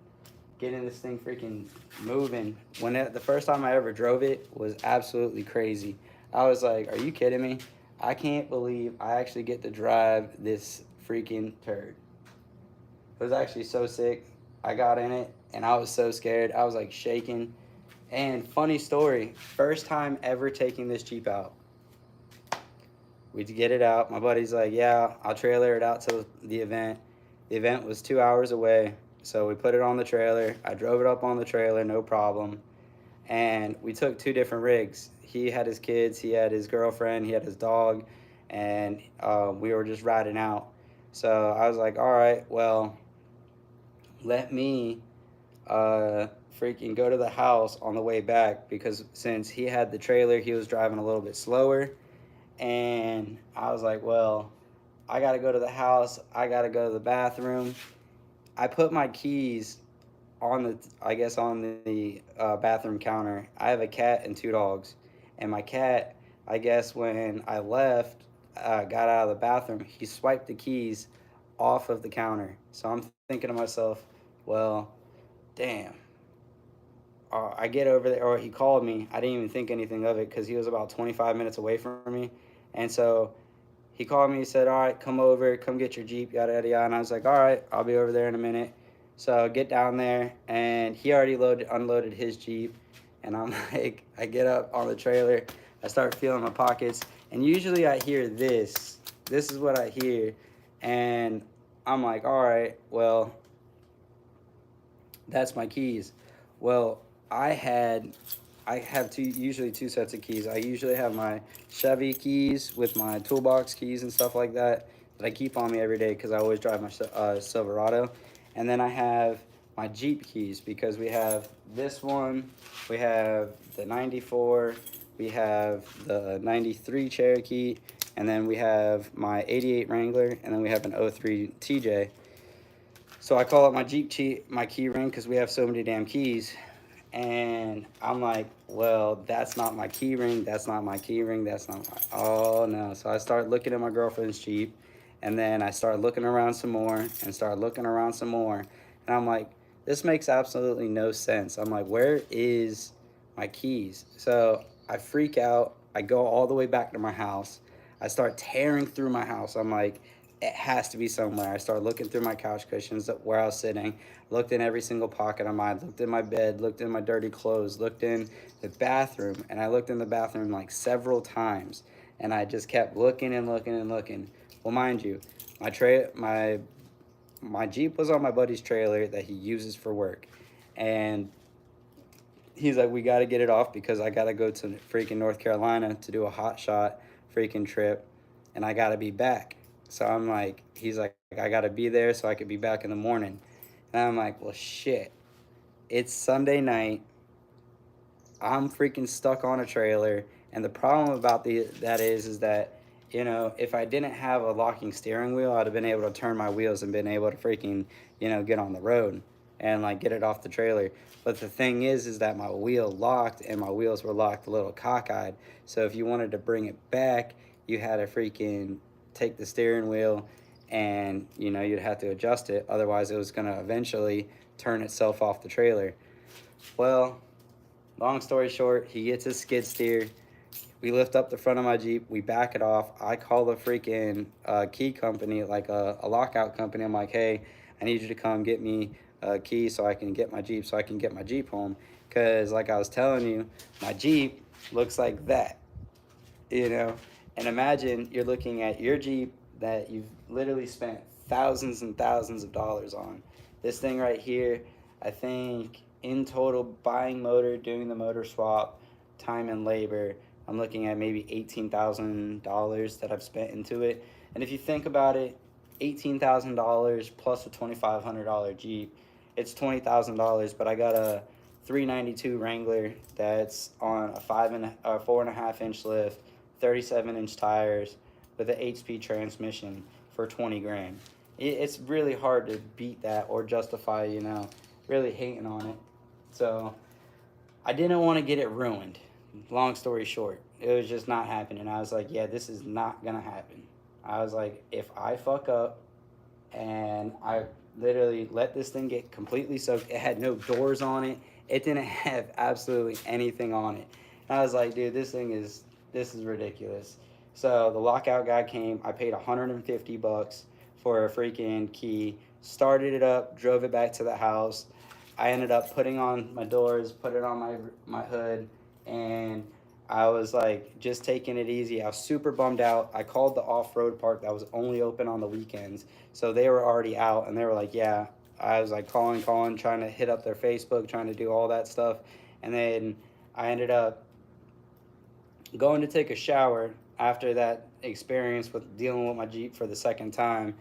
getting this thing freaking moving. The first time I ever drove it was absolutely crazy. I was like, are you kidding me? I can't believe I actually get to drive this freaking turd. It was actually so sick. I got in it and I was so scared. I was like shaking. And funny story, first time ever taking this Jeep out. We get it out. My buddy's like, yeah, I'll trailer it out to the event. The event was 2 hours away. So we put it on the trailer. I drove it up on the trailer, no problem. And we took two different rigs. He had his kids, he had his girlfriend, he had his dog, and we were just riding out. So I was like, all right, well, let me freaking go to the house on the way back, because since he had the trailer, he was driving a little bit slower. And I was like, well, I got to go to the house. I got to go to the bathroom. I put my keys on the bathroom counter. I have a cat and two dogs. And my cat, I guess when I left, got out of the bathroom, he swiped the keys off of the counter. So I'm thinking to myself, well, damn. I get over there, or he called me. I didn't even think anything of it because he was about 25 minutes away from me. And so he called me, he said, all right, come over, come get your Jeep, yada, yada, yada. And I was like, all right, I'll be over there in a minute. So I get down there, and he already unloaded his Jeep. And I'm like, I get up on the trailer, I start feeling my pockets. And usually I hear this. This is what I hear. And I'm like, all right, well, that's my keys. Well, I have usually two sets of keys. I usually have my Chevy keys with my toolbox keys and stuff like that I keep on me every day because I always drive my Silverado. And then I have my Jeep keys because we have this one, we have the 94, we have the 93 Cherokee, and then we have my 88 Wrangler, and then we have an 03 TJ. So I call it my my key ring because we have so many damn keys. And I'm like, well, that's not my key ring. That's not my key ring. That's not my, oh no. So I start looking at my girlfriend's Jeep, and then I start looking around some more and start looking around some more. And I'm like, this makes absolutely no sense. I'm like, where is my keys? So I freak out. I go all the way back to my house. I start tearing through my house. I'm like, it has to be somewhere. I start looking through my couch cushions where I was sitting, looked in every single pocket of mine, looked in my bed, looked in my dirty clothes, looked in the bathroom, and I looked in the bathroom like several times, and I just kept looking and looking and looking. Well, mind you, my Jeep was on my buddy's trailer that he uses for work, and he's like, we got to get it off because I got to go to freaking North Carolina to do a hot shot freaking trip, and I got to be back. So I'm like, he's like, I got to be there so I could be back in the morning. And I'm like, well, shit. It's Sunday night. I'm freaking stuck on a trailer. And the problem about that is that, if I didn't have a locking steering wheel, I'd have been able to turn my wheels and been able to freaking, get on the road and like get it off the trailer. But the thing is that my wheel locked and my wheels were locked a little cockeyed. So if you wanted to bring it back, you had to freaking take the steering wheel and you'd have to adjust it, otherwise it was going to eventually turn itself off the trailer. Well, long story short, he gets his skid steer, we lift up the front of my Jeep, we back it off. I call the freaking key company, like a lockout company. I'm like, hey, I need you to come get me a key so I can get my Jeep home, because like I was telling you, my Jeep looks like that, and imagine you're looking at your Jeep that you've literally spent thousands and thousands of dollars on. This thing right here, I think in total, buying motor, doing the motor swap, time and labor, I'm looking at maybe $18,000 that I've spent into it. And if you think about it, $18,000 plus a $2,500 Jeep. It's $20,000, but I got a 392 Wrangler that's on a 4.5 inch lift, 37-inch tires with an 8-speed transmission for 20 grand. It's really hard to beat that or justify, really hating on it. So I didn't want to get it ruined. Long story short, it was just not happening. I was like, yeah, this is not gonna happen. I was like, if I fuck up and I literally let this thing get completely soaked, it had no doors on it, it didn't have absolutely anything on it. And I was like, dude, this is ridiculous. So the lockout guy came. I paid $150 for a freaking key, started it up, drove it back to the house. I ended up putting on my doors, put it on my hood, and I was like just taking it easy. I was super bummed out. I called the off-road park that was only open on the weekends. So they were already out, and they were like, yeah. I was like calling, trying to hit up their Facebook, trying to do all that stuff. And then I ended up going to take a shower after that experience with dealing with my Jeep for the second time.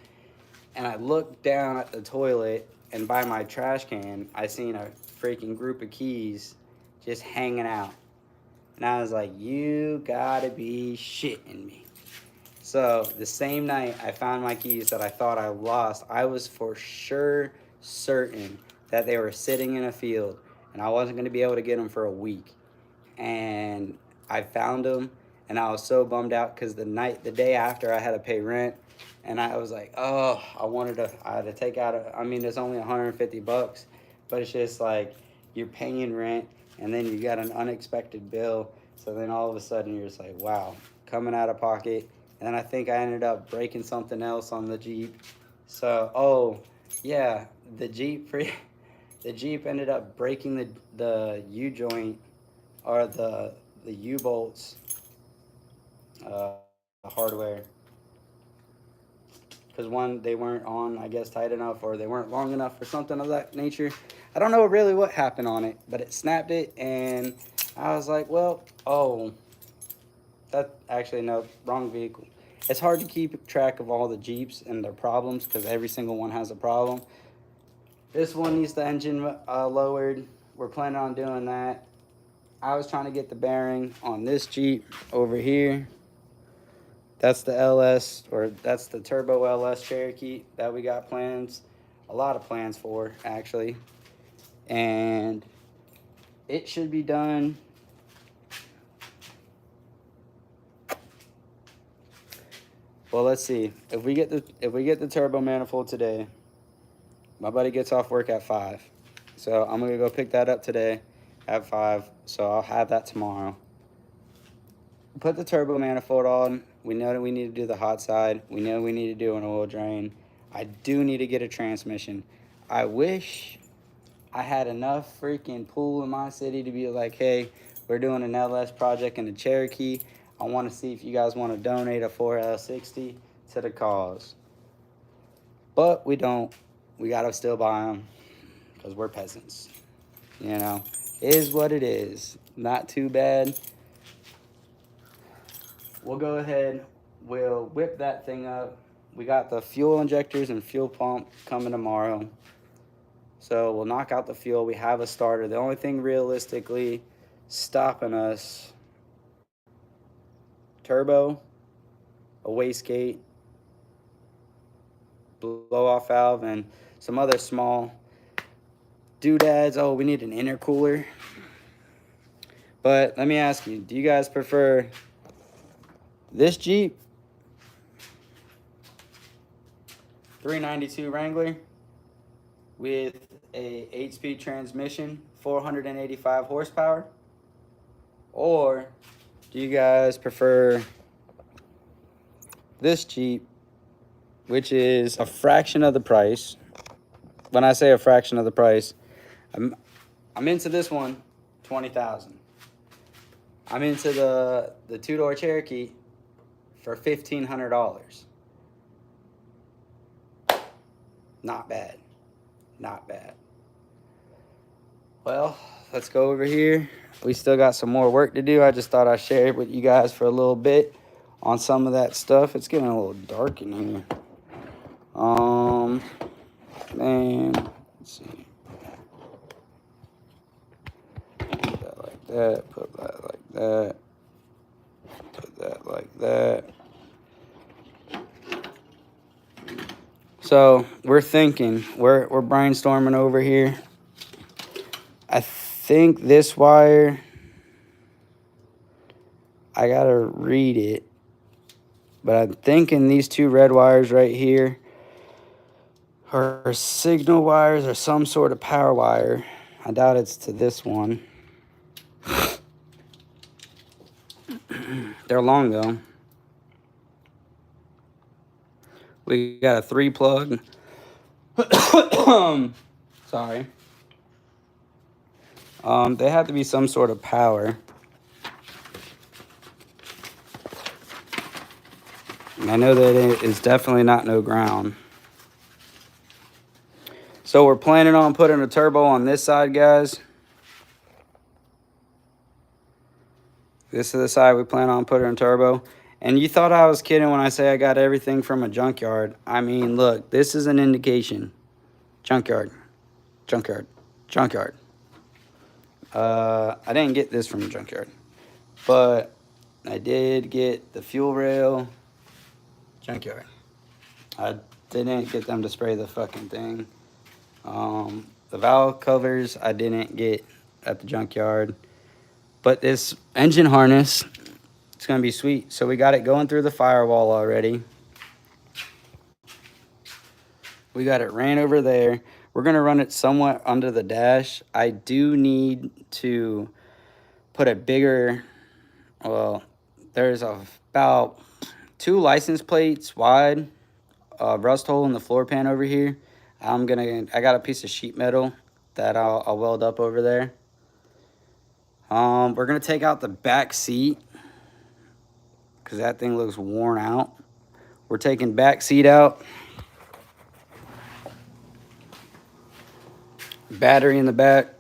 And I looked down at the toilet, and by my trash can, I seen a freaking group of keys just hanging out. And I was like, you gotta be shitting me. So the same night I found my keys that I thought I lost, I was for sure certain that they were sitting in a field and I wasn't going to be able to get them for a week. And I found them, and I was so bummed out because the day after I had to pay rent, and I was like, oh, I had to take out it's only $150, but it's just like you're paying rent and then you got an unexpected bill. So then all of a sudden you're just like, wow, coming out of pocket. And then I think I ended up breaking something else on the Jeep. So, yeah, the Jeep ended up breaking the U-joint, or the U-bolts hardware. Because one, they weren't on, I guess, tight enough, or they weren't long enough, or something of that nature. I don't know really what happened on it, but it snapped it, and I was like, well, no, wrong vehicle. It's hard to keep track of all the Jeeps and their problems because every single one has a problem. This one needs the engine lowered. We're planning on doing that. I was trying to get the bearing on this Jeep over here. That's the LS, or that's the Turbo LS Cherokee that we got plans, a lot of plans for, actually. And it should be done. Well, let's see. If we get the turbo manifold today, my buddy gets off work at 5. So I'm gonna go pick that up today at 5. So I'll have that tomorrow. Put the turbo manifold on. We know that we need to do the hot side. We know we need to do an oil drain. I do need to get a transmission. I wish I had enough freaking pool in my city to be like, hey, we're doing an LS project in the Cherokee. I want to see if you guys want to donate a 4L60 to the cause. But we don't. We got to still buy them because we're peasants. It is what it is. Not too bad. We'll go ahead. We'll whip that thing up. We got the fuel injectors and fuel pump coming tomorrow. So we'll knock out the fuel. We have a starter. The only thing realistically stopping us, turbo, a wastegate, blow-off valve, and some other small doodads. Oh, we need an intercooler. But let me ask you, do you guys prefer this Jeep 392 Wrangler with a 8-speed transmission, 485 horsepower? Or do you guys prefer this Jeep, which is a fraction of the price? When I say a fraction of the price, I'm into this one, $20,000. I'm into the two-door Cherokee for $1,500. Not bad. Not bad. Well, let's go over here. We still got some more work to do. I just thought I'd share it with you guys for a little bit on some of that stuff. It's getting a little dark in here. Man, let's see. Put that like that, put that like that, put that like that. So we're thinking, we're brainstorming over here. I think this wire, I gotta read it, but I'm thinking these two red wires right here are signal wires or some sort of power wire. I doubt it's to this one. They're long though. We got a 3-plug. Sorry. They have to be some sort of power. I know that it is definitely not no ground. So we're planning on putting a turbo on this side, guys. This is the side we plan on putting a turbo. And you thought I was kidding when I say I got everything from a junkyard. I mean, look, this is an indication. Junkyard. Junkyard. Junkyard. I didn't get this from a junkyard. But I did get the fuel rail. Junkyard. I didn't get them to spray the fucking thing. The valve covers I didn't get at the junkyard. But this engine harness, it's going to be sweet. So we got it going through the firewall already. We got it ran over there. We're going to run it somewhat under the dash. I do need to put a bigger, well, there's about 2 license plates wide, rust hole in the floor pan over here. I got a piece of sheet metal that I'll weld up over there. We're gonna take out the back seat because that thing looks worn out. We're taking back seat out. Battery in the back.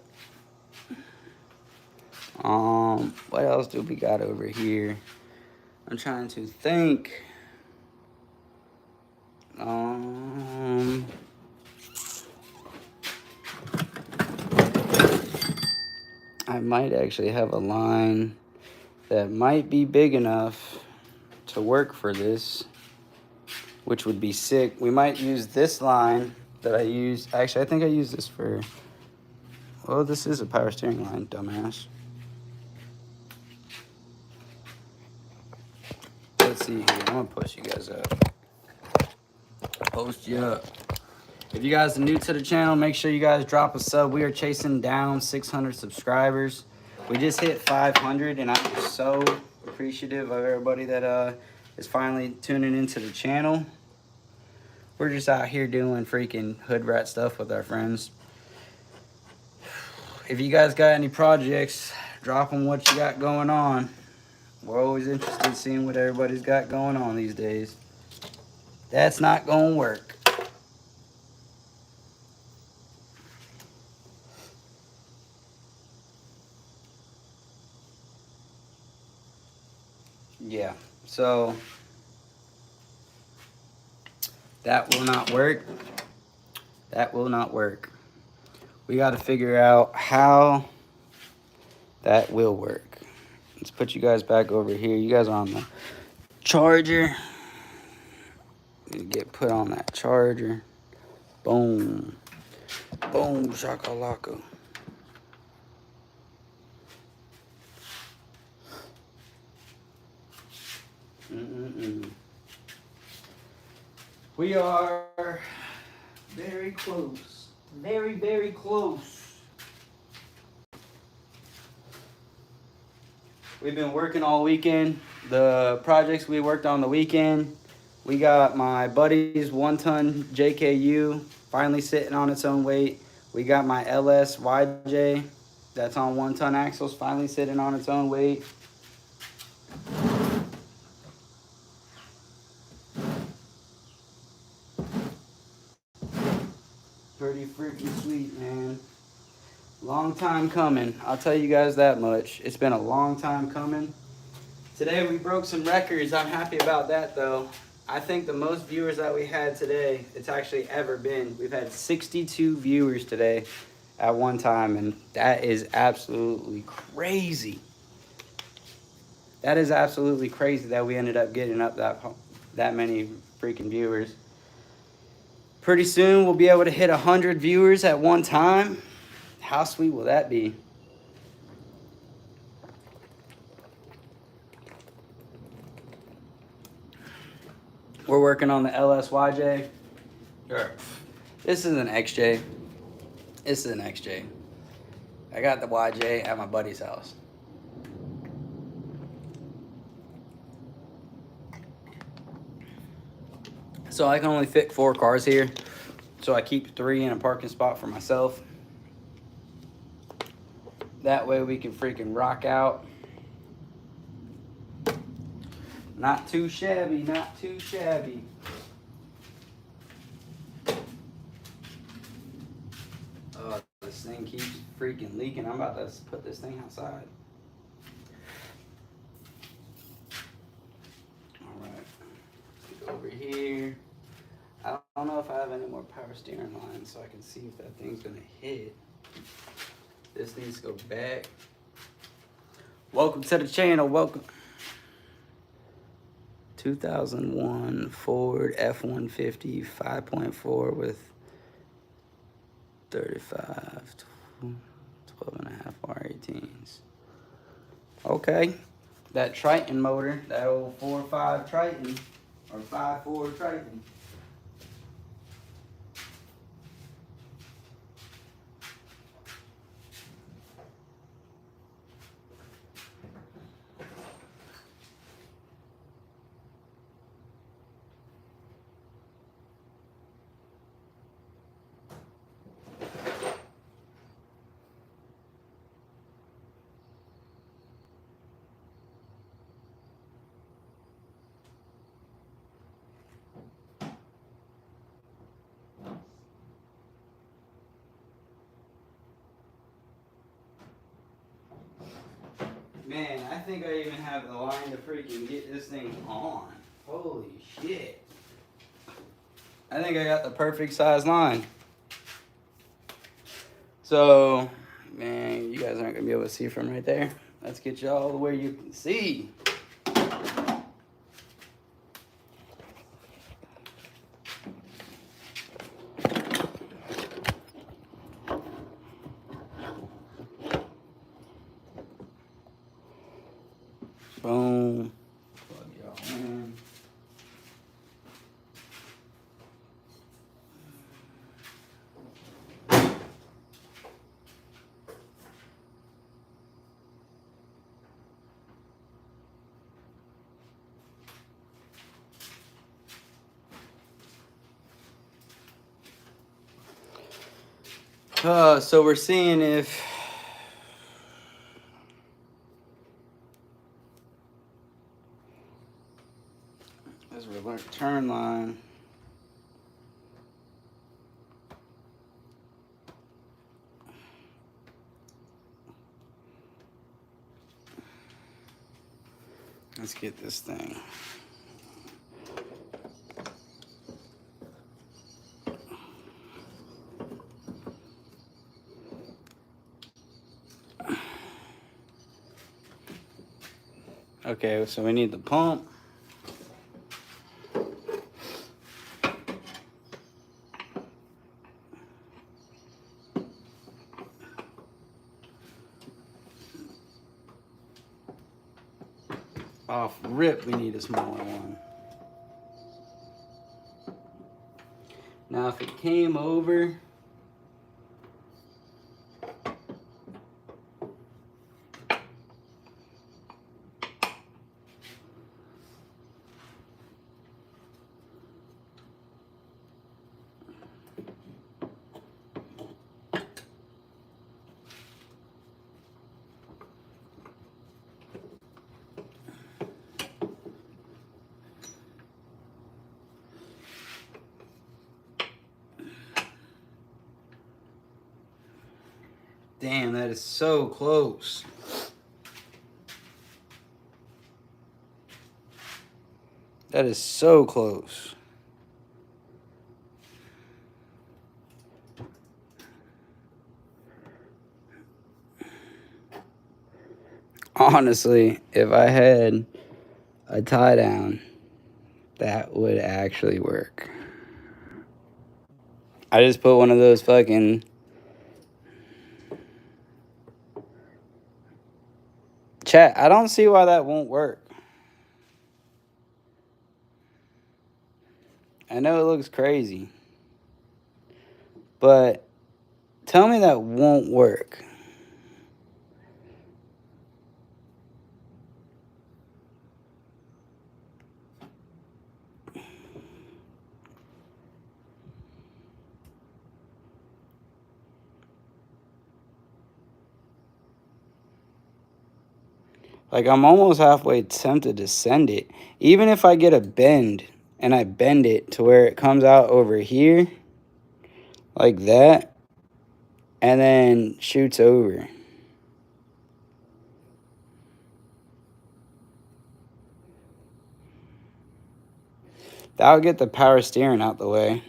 What else do we got over here? I'm trying to think. I might actually have a line that might be big enough to work for this, which would be sick. We might use this line that I use. Actually, I think I use this for, well, this is a power steering line, dumbass. Let's see here. I'm gonna push you guys up. Post you up. If you guys are new to the channel, make sure you guys drop a sub. We are chasing down 600 subscribers. We just hit 500, and I'm so appreciative of everybody that is finally tuning into the channel. We're just out here doing freaking hood rat stuff with our friends. If you guys got any projects, drop them what you got going on. We're always interested in seeing what everybody's got going on these days. That's not gonna work. Yeah, so that will not work. That will not work. We got to figure out how that will work. Let's put you guys back over here. You guys are on the charger. You get put on that charger. Boom. Boom, shakalaka. We are very close. Very, very close. We've been working all weekend. The projects we worked on the weekend, we got my buddy's 1-ton JKU finally sitting on its own weight. We got my LS YJ that's on 1-ton axles finally sitting on its own weight. Pretty freaking sweet, man. Long time coming. I'll tell you guys that much. It's been a long time coming. Today we broke some records. I'm happy about that though. I think the most viewers that we had today, it's actually ever been. We've had 62 viewers today at one time, and that is absolutely crazy. That is absolutely crazy that we ended up getting up that many freaking viewers. Pretty soon we'll be able to hit 100 viewers at one time. How sweet will that be? We're working on the LSYJ. This is an XJ. This is an XJ. I got the YJ at my buddy's house. So I can only fit 4 cars here. So I keep 3 in a parking spot for myself. That way we can freaking rock out. Not too shabby, not too shabby. This thing keeps freaking leaking. I'm about to put this thing outside. Alright. Go over here. I don't know if I have any more power steering lines, so I can see if that thing's gonna hit. This needs to go back. Welcome to the channel. Welcome. 2001 Ford F-150 5.4 with 35, 12 and a half R18s. Okay. That Triton motor, that old 4.5 Triton, or 5.4 Triton. Man, I think I even have the line to freaking get this thing on. Holy shit. I think I got the perfect size line. So, man, you guys aren't going to be able to see from right there. Let's get y'all the way you can see. Boom. Plug y'all in. So we're seeing if as we learn turn line. Let's get this thing. Okay, so we need the pump. Off rip, we need a smaller one. Now, if it came over, damn, that is so close. That is so close. Honestly, if I had a tie down, that would actually work. I just put one of those fucking chat. I don't see why that won't work. I know it looks crazy, but tell me that won't work. Like, I'm almost halfway tempted to send it. Even if I get a bend and I bend it to where it comes out over here, like that, and then shoots over. That'll get the power steering out the way.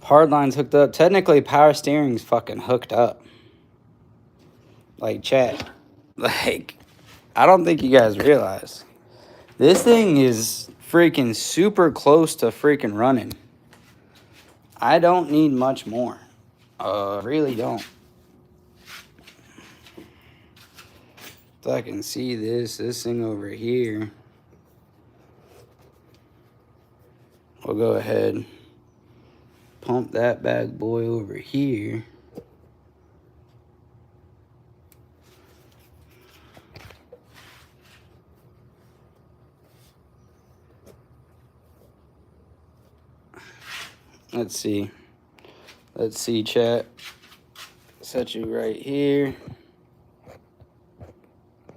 Hardline's hooked up. Technically, power steering's fucking hooked up. Like, chat. Like, I don't think you guys realize. This thing is freaking super close to freaking running. I don't need much more. Really don't. So I can see this thing over here. We'll go ahead. Pump that bad boy over here. Let's see. Let's see, chat. Set you right here.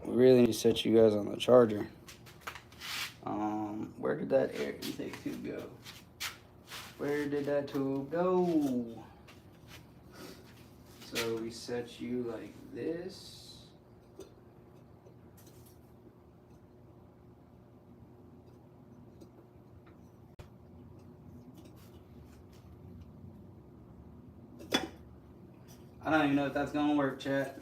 We really need to set you guys on the charger. Where did that air intake tube go? Where did that tube go? So we set you like this. I don't even know if that's gonna work, chat.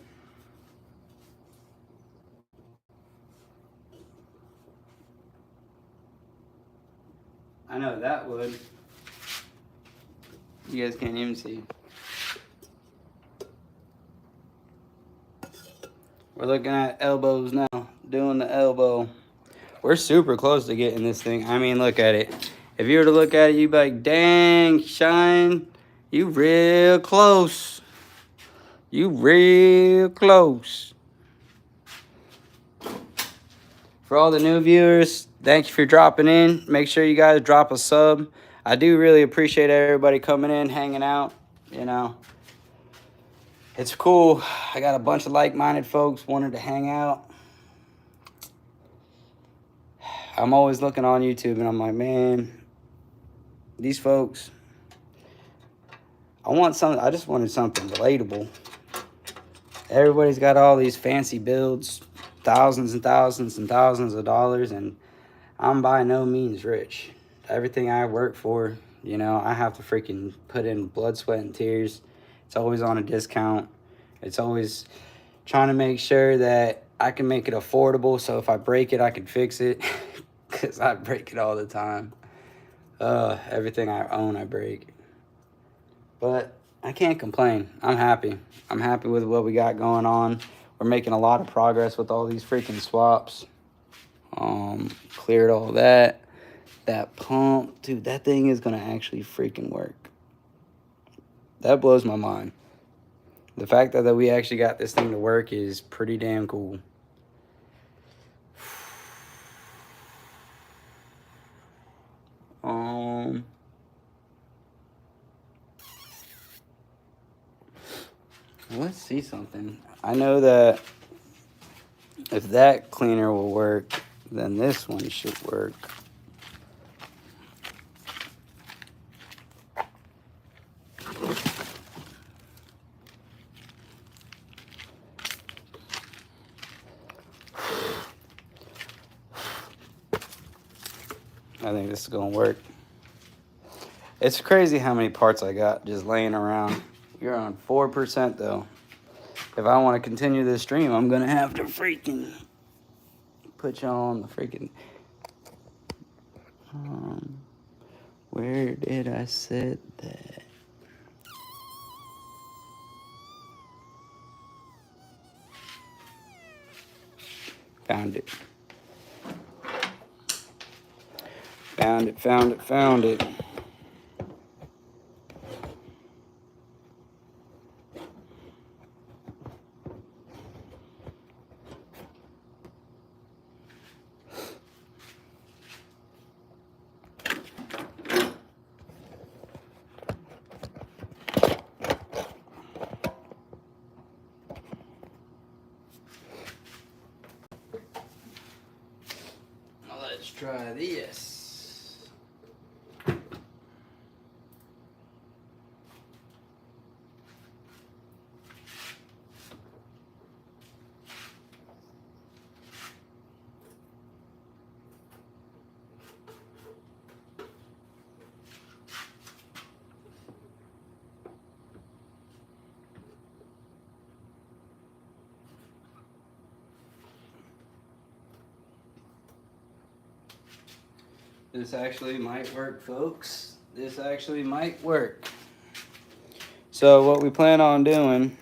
I know that would. You guys can't even see. We're looking at elbows now. Doing the elbow. We're super close to getting this thing. I mean, look at it. If you were to look at it, you'd be like, dang, Shine, you real close. You real close. For all the new viewers, thank you for dropping in. Make sure you guys drop a sub. I do really appreciate everybody coming in, hanging out, you know. It's cool. I got a bunch of like-minded folks wanting to hang out. I'm always looking on YouTube and I'm like, man, these folks, I just wanted something relatable. Everybody's got all these fancy builds, thousands and thousands and thousands of dollars, and I'm by no means rich. Everything I work for, you know, I have to freaking put in blood, sweat, and tears. It's always on a discount. It's always trying to make sure that I can make it affordable, so if I break it, I can fix it, because I break it all the time. Everything I own, I break. But I can't complain. I'm happy. I'm happy with what we got going on. We're making a lot of progress with all these freaking swaps. Cleared all that. That pump, dude, that thing is gonna actually freaking work. That blows my mind. The fact that we actually got this thing to work is pretty damn cool. Let's see something. I know that if that cleaner will work, then this one should work. I think this is gonna work. It's crazy how many parts I got just laying around. You're on 4% though. If I want to continue this stream, I'm gonna have to freaking put y'all on the freaking. Where did I set that? Found it. Found it, found it, found it. Let's try this. This actually might work, folks. This actually might work. So what we plan on doing,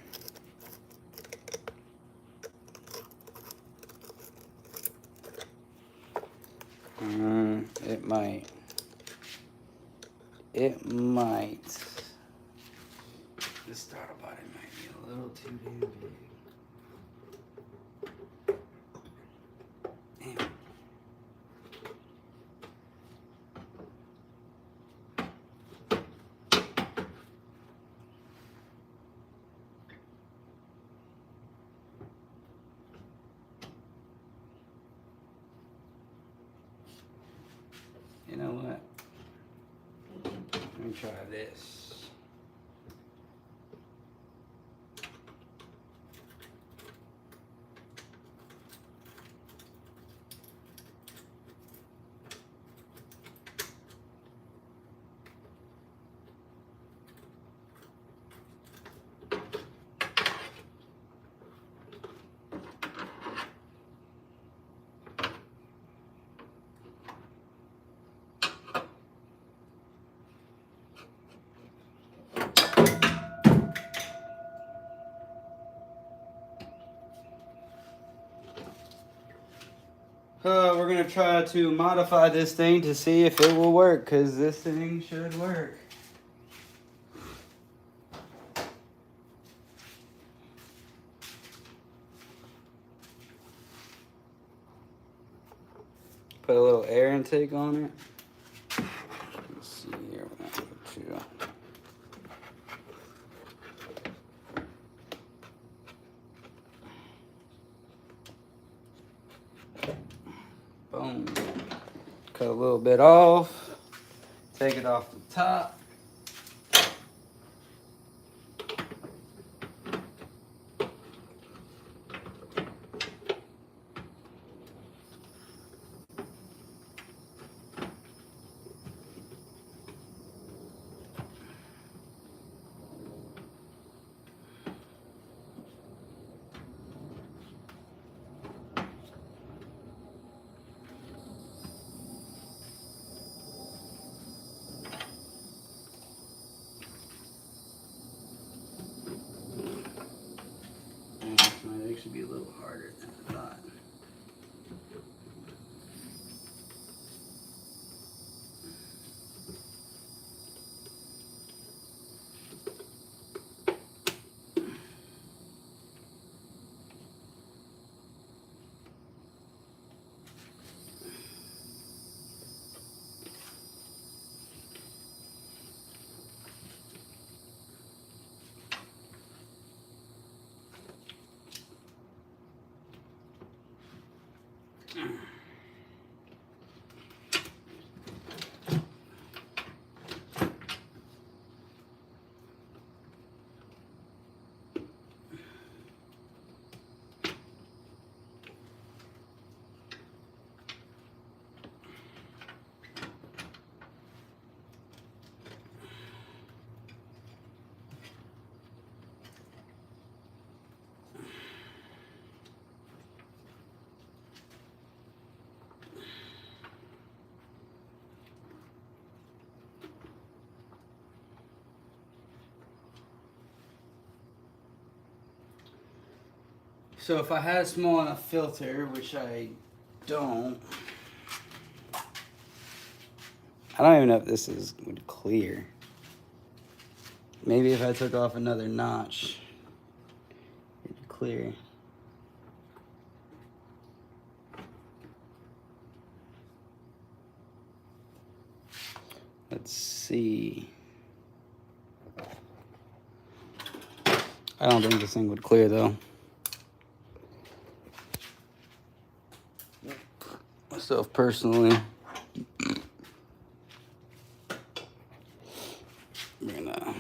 it might. This throttle body might be a little too damn big. Damn. You know what? Let me try this. We're gonna try to modify this thing to see if it will work, because this thing should work. Put a little air intake on it. Let's see here. We're gonna go to boom. Cut a little bit off. Take it off the top. This might actually be a little harder than I thought. So if I had a small enough filter, which I don't even know if this would clear. Maybe if I took off another notch, it'd clear. Let's see. I don't think this thing would clear though. Myself personally, we're gonna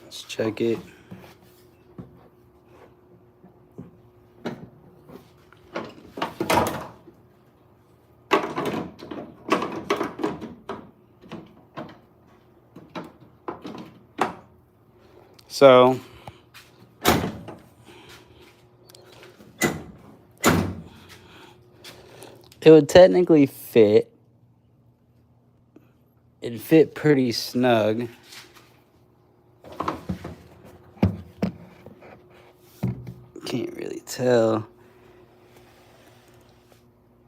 let's check it. So it would technically fit. It'd fit pretty snug. Can't really tell.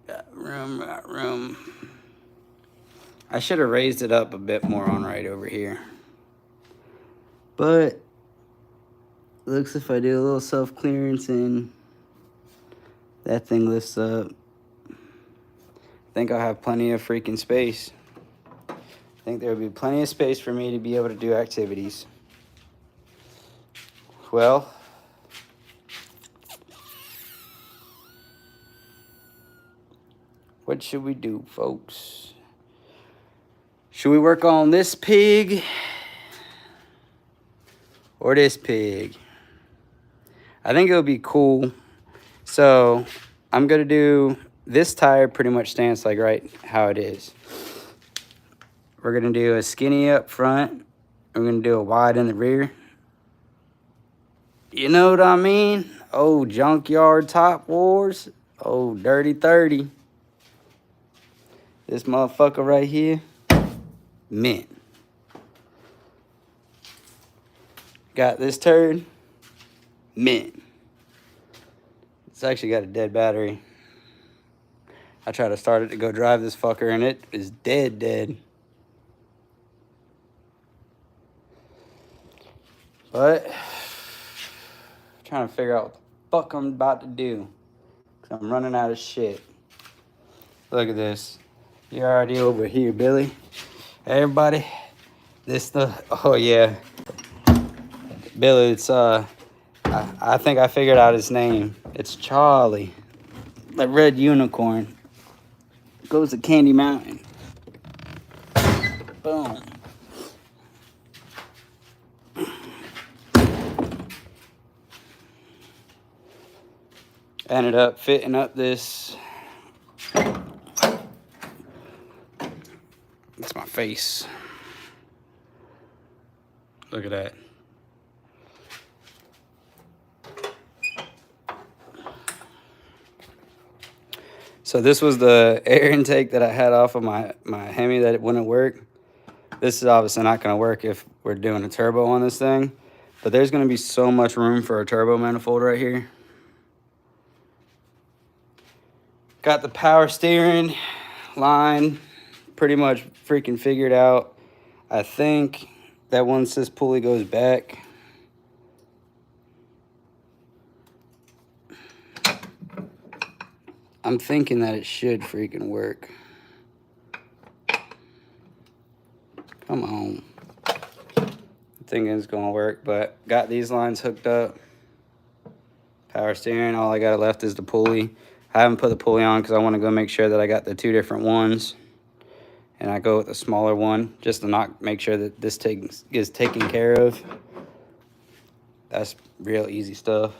Got room. I should have raised it up a bit more on right over here. But looks if I do a little self-clearance and that thing lifts up. I think I'll have plenty of freaking space. I think there will be plenty of space for me to be able to do activities. Well, what should we do, folks? Should we work on this pig or this pig? I think it would be cool. So I'm gonna do this tire pretty much stands like right how it is. We're gonna do a skinny up front. We're gonna do a wide in the rear. You know what I mean? Oh, junkyard top wars. Oh, dirty 30. This motherfucker right here, mint. Got this turd, mint. It's actually got a dead battery. I tried to start it to go drive this fucker and it is dead. But, trying to figure out what the fuck I'm about to do. Cause I'm running out of shit. Look at this. You're already over here, Billy. Everybody, oh yeah. Billy, it's, I think I figured out his name. It's Charlie. The red unicorn. Goes to Candy Mountain. Boom. Ended up fitting up this. It's my face. Look at that. So this was the air intake that I had off of my HEMI that it wouldn't work. This is obviously not going to work if we're doing a turbo on this thing. But there's going to be so much room for a turbo manifold right here. Got the power steering line pretty much freaking figured out. I think that once this pulley goes back, I'm thinking that it should freaking work. Come on. I'm thinking it's gonna work, but got these lines hooked up. Power steering, all I got left is the pulley. I haven't put the pulley on because I want to go make sure that I got the two different ones. And I go with the smaller one just to make sure that this is taken care of. That's real easy stuff.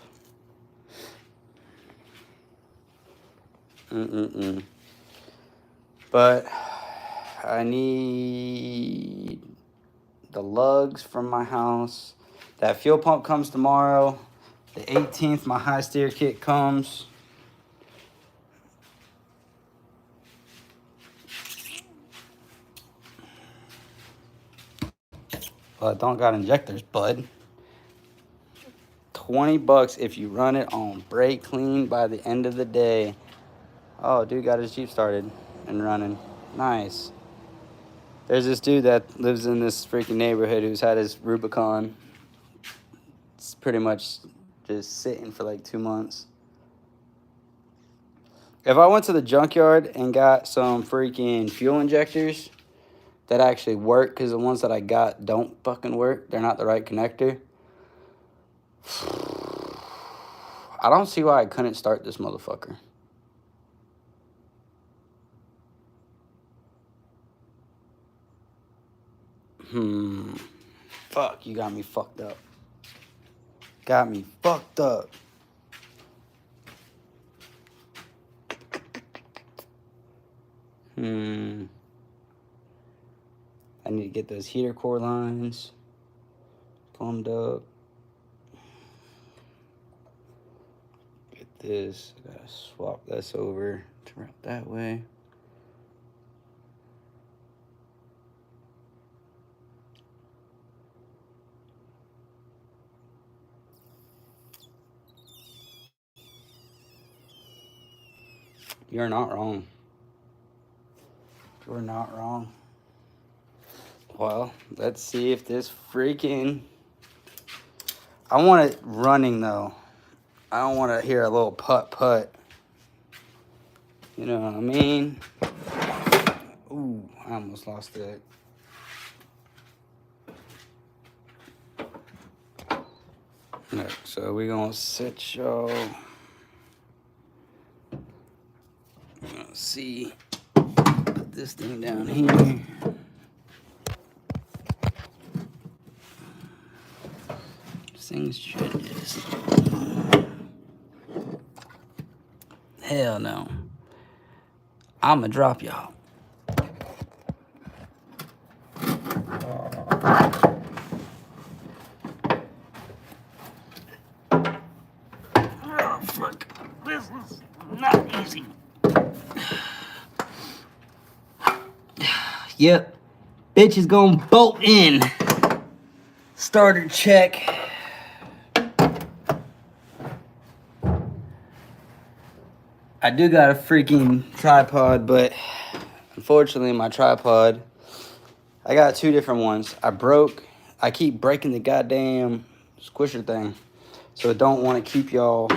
But I need the lugs from my house. That fuel pump comes tomorrow. The 18th, my high steer kit comes. But don't got injectors, bud. $20 if you run it on brake clean by the end of the day. Oh, dude got his Jeep started and running. Nice. There's this dude that lives in this freaking neighborhood who's had his Rubicon. It's pretty much just sitting for like 2 months. If I went to the junkyard and got some freaking fuel injectors that actually work, because the ones that I got don't fucking work. They're not the right connector. I don't see why I couldn't start this motherfucker. Fuck, you got me fucked up. Got me fucked up. I need to get those heater core lines plumbed up. Get this. I gotta swap this over to route that way. You're not wrong. You're not wrong. Well, let's see if this freaking... I want it running, though. I don't want to hear a little putt-putt. You know what I mean? Ooh, I almost lost it. Look, so we're going to set y'all... Let's see. Put this thing down here. This thing's just... Hell no. I'ma drop y'all. Oh, fuck. This is not easy. Yep. Bitch is gonna bolt in. Starter check. I do got a freaking tripod, but unfortunately my tripod, I got 2 different ones. I keep breaking the goddamn squisher thing. So I don't want to keep y'all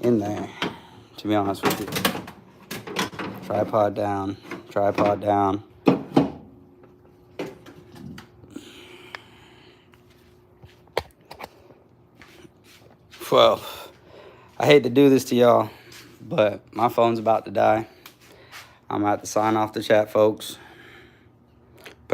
in there, to be honest with you. Tripod down, tripod down. Well, I hate to do this to y'all, but my phone's about to die. I'm about to sign off the chat, folks.